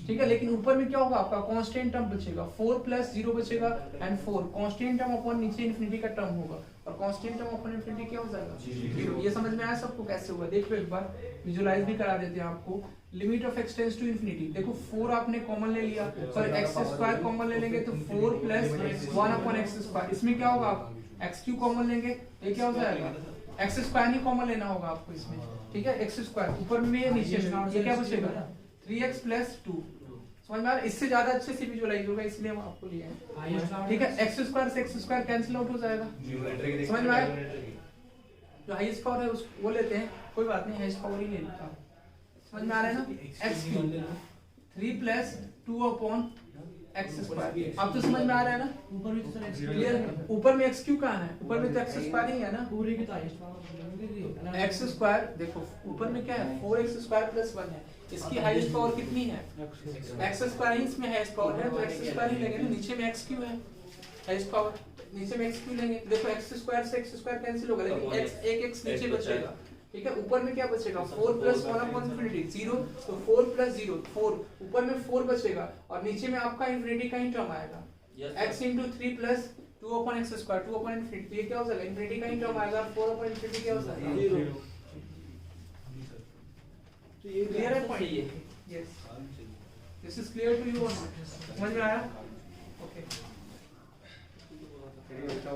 ठीक है? लेकिन ऊपर में क्या होगा आपका कांस्टेंट टर्म बचेगा, 4 प्लस 0 बचेगा एंड 4 कांस्टेंट टर्म अपॉन नीचे इंफिनिटी का टर्म होगा और कांस्टेंट टर्म अपॉन इंफिनिटी क्या हो जाएगा 0। ये समझ में आया सबको कैसे होगा? देखो एक बार विजुअलाइज भी करा देते हैं आपको। Limit of x tends to infinity, देखो 4 आपने कॉमन ले लिया, सॉरी x स्क्वायर कॉमन ले लेंगे तो 4 प्लस 1 अपॉन x स्क्वायर, इसमें क्या होगा आप x क्यूब कॉमन लेंगे, ये क्या हो जाएगा x स्क्वायर नहीं कॉमन लेना होगा आपको इसमें, ठीक है? x स्क्वायर ऊपर में ये नीचे में, ये क्या बचेगा 3x प्लस 2, समझ में आ रहा है? इससे ज्यादा अच्छे से विजुअलाइज होगा इसलिए हम आपको लिए हैं, ठीक है? x स्क्वायर से x स्क्वायर कैंसिल आउट हो जाएगा, समझ में आया? जो हाईएस्ट पावर है उस वो लेते हैं, कोई बात नहीं हाईएस्ट पावर ही ले लेता हूं, समझ में आ रहा है ना? x cube 3 plus 2 upon x square, अब तो समझ में आ रहा है ना? ऊपर भी तो सर x क्लियर है? ऊपर में x क्यूब कहाँ है? ऊपर में तो x स्क्वायर ही है ना? पूरे की तो हाईएस्ट पावर x स्क्वायर देखो ऊपर में क्या है 4x स्क्वायर प्लस 1 है, इसकी हाईएस्ट पावर कितनी है x स्क्वायर ही, इसमें हाईएस्ट पावर है तो x स्क्वायर ही लेंगे ना, नीचे में x क्यूब है हाईएस्ट पावर, नीचे में x क्यूब लेंगे, देखो x स्क्वायर से x स्क्वायर कैंसिल होगा लेकिन x एक x नीचे बचेगा, ठीक है? ऊपर में क्या बचेगा 4 प्लस 1 अपॉन इंफिनिटी 0, तो 4 प्लस 0 4, ऊपर में 4 बचेगा और नीचे में आपका इंफिनिटी का ही टर्म आएगा x into 3 plus 2 upon x square 2 upon infinity, ये क्या हो जाएगा इंफिनिटी का ही टर्म आएगा, 4 अपॉन इंफिनिटी क्या हो जाएगा 0। तो ये क्लियर है पॉइंट? ये yes this is clear to you और नॉट? समझ में आया? ओके उल्टा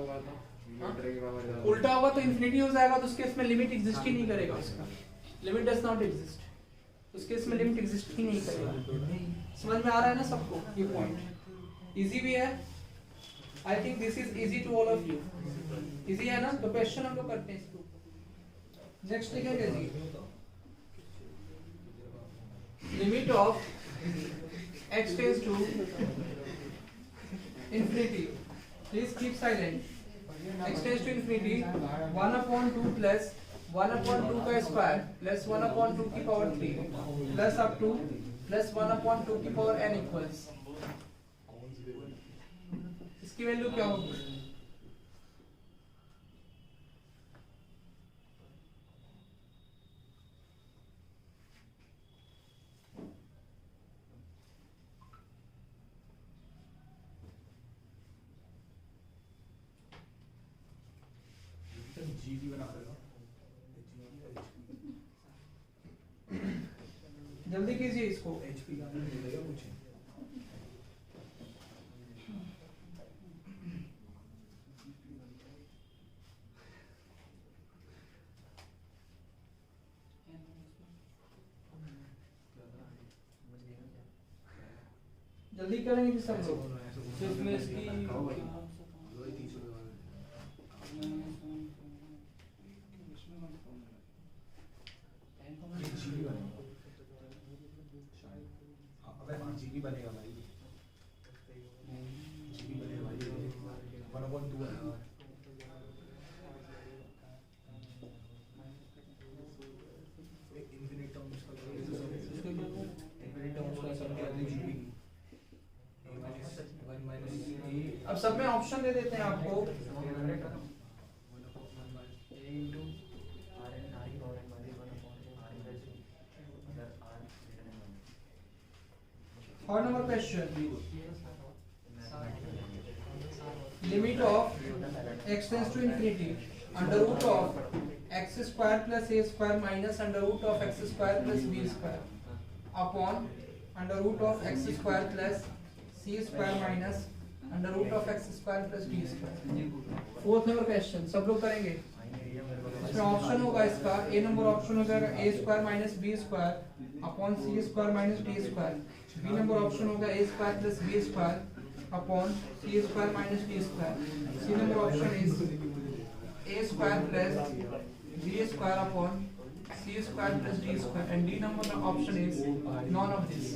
होगा तो इंफिनिटी हो जाएगा, तो उस केस में लिमिट एग्जिस्ट ही नहीं करेगा, उसका लिमिट डज नॉट एग्जिस्ट, उस केस में लिमिट एग्जिस्ट ही नहीं करेगा। समझ में आ रहा है ना सबको? ये पॉइंट इजी भी है, I think this is easy to all of you, easy है ना? तो क्वेश्चन हम लोग करते हैं इसके ऊपर। नेक्स्ट लिखेंगे जी limit of x tends to infinity, please keep silent, x tends to infinity 1 upon 2 plus 1 upon 2 का स्क्वायर प्लस 1 अपॉन 2 की power 3 plus up to plus 1 upon 2 की पावर n इक्वल्स, इसकी वैल्यू क्या होगी? जीडी बना देगा जल्दी कीजिए इसको। HP का नहीं मिलेगा कुछ। जल्दी करेंगे सब लोग। तो इसमें इसकी अबे हाँ GB बनेगा भाई, GB बनेगा भाई, 1/2 है। इन्फिनिट टर्म्स का इन्फिनिट टर्म्स का सब क्या है GB की 1 - अब सब में ऑप्शन दे देते हैं आपको। Third number question. Limit of x tends to infinity. Under root of x square plus a square minus under root of x square plus b square upon under root of x square plus c square minus under root of x square plus d square. Fourth number question. सब लोग करेंगे। इसमें option होगा इसका ए number option हो जाएगा A square minus B square upon C square minus D square. B number option होगा A square plus B square upon C square minus D square. C number option is A square plus B square upon C square plus D square and D number option is none of this.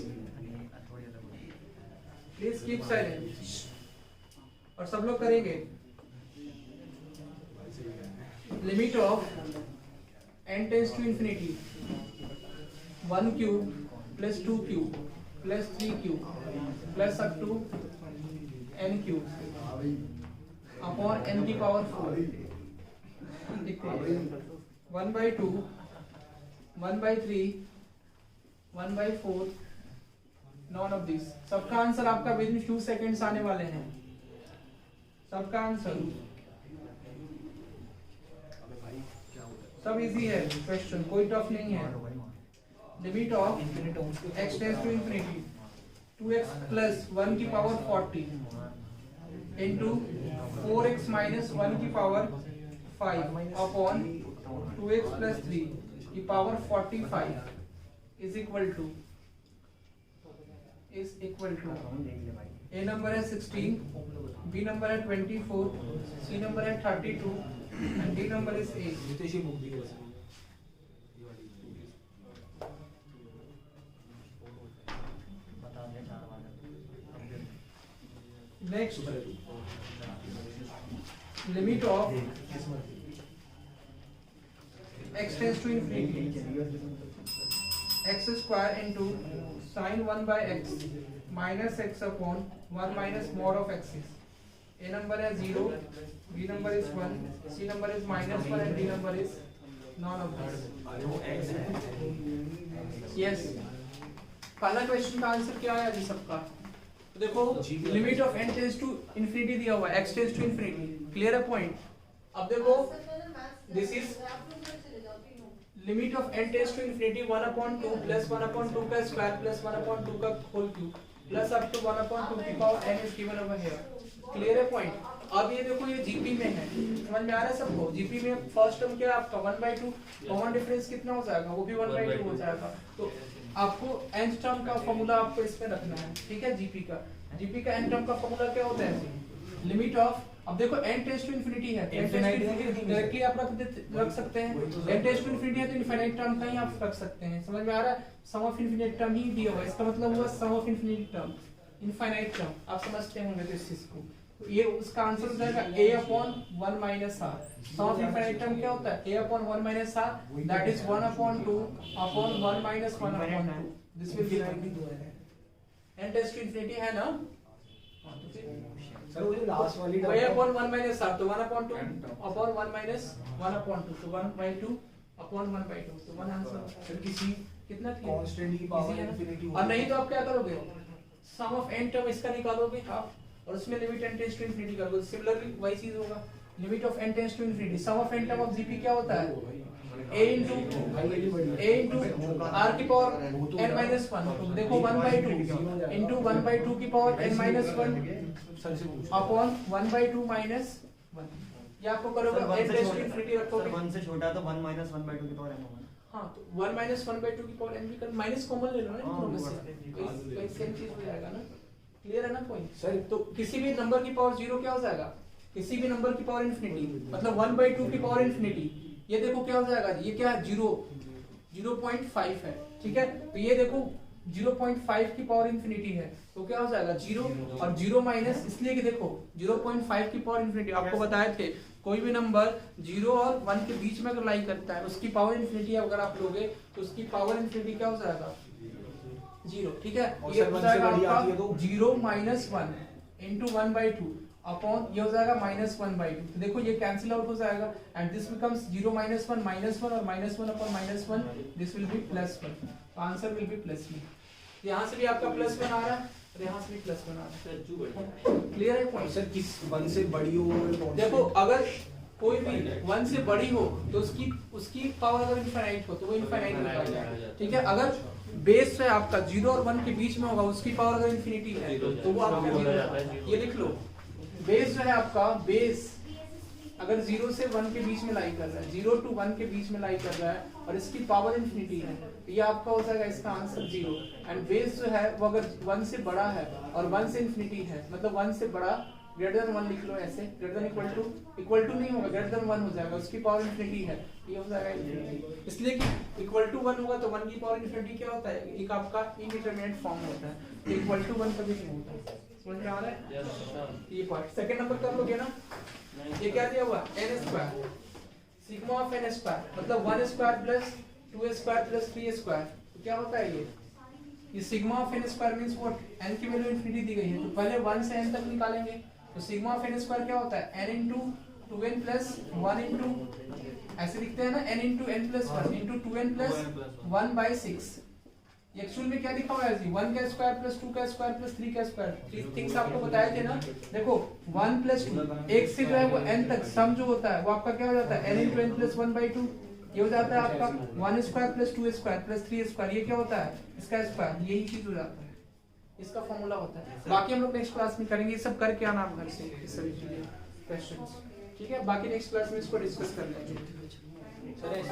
Please keep silent और सब लोग करेंगे। Limit of n tends to infinity 1 cube plus 2 cube plus 3 cube plus up to n cube upon n की power 4 equals 1/2 1/3 1/4 none of these। सबका answer आपका with in few seconds आने वाले हैं। सबका आंसर सब इजी है क्वेश्चन, कोई टफ नहीं है। Limit of x tends to infinity 2x plus 1 की पावर 40 इनटू 4x माइनस 1 की पावर 5 अपॉन 2x प्लस 3 की power 45 is equal to a number है 16, बी नंबर है 24, सी नंबर है 32 and D number is 8. नितेशी book दी वैसे Next, limit of x tends to infinity x square into sin 1 by x minus x upon 1 minus mod of x is a number है 0, b number is 1, c number is minus 1 and d number is none of this. Yes. पहला question का answer क्या है अभी सबका? तो देखो limit of n tends to infinity दिया हुआ है, x tends to infinity, clear है पॉइंट। अब देखो this is limit of n tends to infinity 1/2 plus 1/2 का स्क्वायर प्लस 1/2 का whole cube plus up to 1/2 की power n is given over here. Clear है पॉइंट। अब ये देखो ये जीपी में है, समझ में आ रहा है सबको? जीपी में फर्स्ट टर्म क्या है आपका 1/2, कॉमन डिफरेंस कितना हो जाएगा? वो भी 1/2 हो जाएगा। तो आपको nth टर्म का फॉर्मूला आपको इसमें रखना है, ठीक है? जीपी का nth टर्म का फॉर्मूला क्या होता है? लिमिट ऑफ, अब देखो n टेंड्स टू इंफिनिटी है, डायरेक्टली आप रख सकते हैं। n टेंड्स टू इंफिनिटी है तो इनफाइनाइट टर्म का ही आप रख सकते हैं, समझ में आ रहा है? सम ऑफ इनफिनिट टर्म ही दिया हुआ है, इसका मतलब हुआ sum of infinite term, infinite term. आप समझते होंगे तो इस चीज को। तो ये उसका आंसर हो जाएगा a/1 minus r। Sum of infinite term क्या होता है? a/1 minus r, that is 1/2 upon 1 minus 1/2। This will be n tends to infinity है ना? सर वो जो लास्ट वाली a/1 माइनस r तो 1/2 अपॉन 1 माइनस 1/2 तो 1/2 अपॉन 1/2 तो 1 आंसर। सर किसी कितना कांस्टेंट की पावर इंफिनिटी और नहीं तो आप क्या करोगे? सम ऑफ n टर्म इसका निकालोगे आप और उसमें limit n tends to infinity करोगे, सिमिलरली वही चीज होगा। Limit of n tends to infinity, sum of n term of GP क्या होता है a into r की पावर n minus 1, तो देखो 1/2 into 1/2 की power n minus 1 upon 1/2 minus 1, ये आपको करोगे n टेंड्स टू इंफिनिटी रखोगे। 1 से छोटा तो 1 minus 1/2 की पावर n होगा। हाँ, तो 1 minus 1/2 की पावर n भी कर माइनस कॉमन ले लो ना दोनों में से, कोई सेम चीज हो जाएगा ना। क्लियर है ना पॉइंट सर? तो किसी भी नंबर की पावर 0 क्या हो जाएगा, किसी भी नंबर की पावर इंफिनिटी, मतलब 1/2 की पावर इंफिनिटी, ये देखो क्या हो जाएगा, ये क्या है 0.5 है, ठीक है। तो ये देखो 0.5 की पावर इंफिनिटी है, तो क्या हो जाएगा 0 और 0 माइनस, इसलिए कि देखो 0.5 की पावर इंफिनिटी आपको बताए थे, कोई भी नंबर 0 और 1 के बीच में अगर लाई करता है उसकी पावर इंफिनिटी अगर आप लोगे तो उसकी पावर इंफिनिटी क्या हो जाएगा 0, ठीक है। ये हो जाएगा आपका 0 minus 1 into 1/2 अपॉन ये हो जाएगा -1/2, तो देखो ये कैंसिल आउट हो जाएगा एंड दिस बिकम्स 0 minus 1 -1 और -1 अपॉन -1, दिस विल बी +1, तो आंसर विल बी +1। यहाँ से भी आपका +1 आ रहा है और यहाँ से भी +1 आ रहा है। क्लियर है पॉइंट सर? किस 1 से बड़ी हो देखो अगर कोई भी 1 से बड़ी हो तो उसकी पावर अगर इनफाइनाइट हो तो वो इनफाइनाइट हो जाएगा, ठीक है। अगर बेस है आपका 0 और 1 के बीच में होगा, उसकी पावर अगर इनफिनिटी है तो वो आपका 0 होगा। ये लिख लो, बेस जो है आपका, बेस अगर 0 से 1 के बीच में लाई कर रहा है, 0 to 1 के बीच में लाई कर रहा है और इसकी पावर इनफिनिटी है, तो ये आपका हो जाएगा इसका आंसर 0। एंड बेस जो है वो अगर 1 से बड़ा है और 1 से इनफिनिटी है, मतलब 1 से बड़ा ग्रेटर देन 1 लिख लो ऐसे, ग्रेटर देन इक्वल टू नहीं होगा, ग्रेटर देन 1 हो जाएगा, उसकी पावर इनफिनिटी है, ये हो जाएगा इनफिनिटी, इसलिए कि इक्वल टू 1 होगा तो 1 की पावर इनफिनिटी क्या होता है, एक आपका इनडिटरमिनेट फॉर्म होता है, इक्वल टू 1 कभी नहीं होता। समझ में आ रहा है? ये पार्ट सेकंड नंबर कर लोगे ना। ये क्या दिया हुआ n² सिग्मा ऑफ n², मतलब 1² प्लस 2² प्लस 3², तो क्या होता है ये sigma of n² means what, n की वैल्यू इनफिनिटी दी गई है तो पहले 1 से n तक निकालेंगे, तो सिग्मा ऑफ n² क्या होता है n into 2n plus 1 into, ऐसे लिखते हैं ना, n into n plus 1 into 2n plus 1/6। Actual में क्या लिखा हुआ है जी, 1 का स्क्वायर प्लस 2 का स्क्वायर प्लस 3 का स्क्वायर, थिंग्स आपको बताए थे ना। देखो 1 प्लस 2 एक से जो है वो n तक सम जो होता है वो आपका क्या हो जाता है n into n plus 1/2, ये हो जाता है आपका 1² प्लस 2² प्लस 3², ये क्या होता है इसका स्क्वायर, यही चीज हो जाता है, इसका फॉर्मूला होता है। बाकी हम लोग नेक्स्ट क्लास में करेंगे, ये सब करके आना आप घर से इस सभी चीजें क्वेश्चंस, ठीक है। बाकी नेक्स्ट क्लास में इसको डिस्कस कर लेंगे। चलिए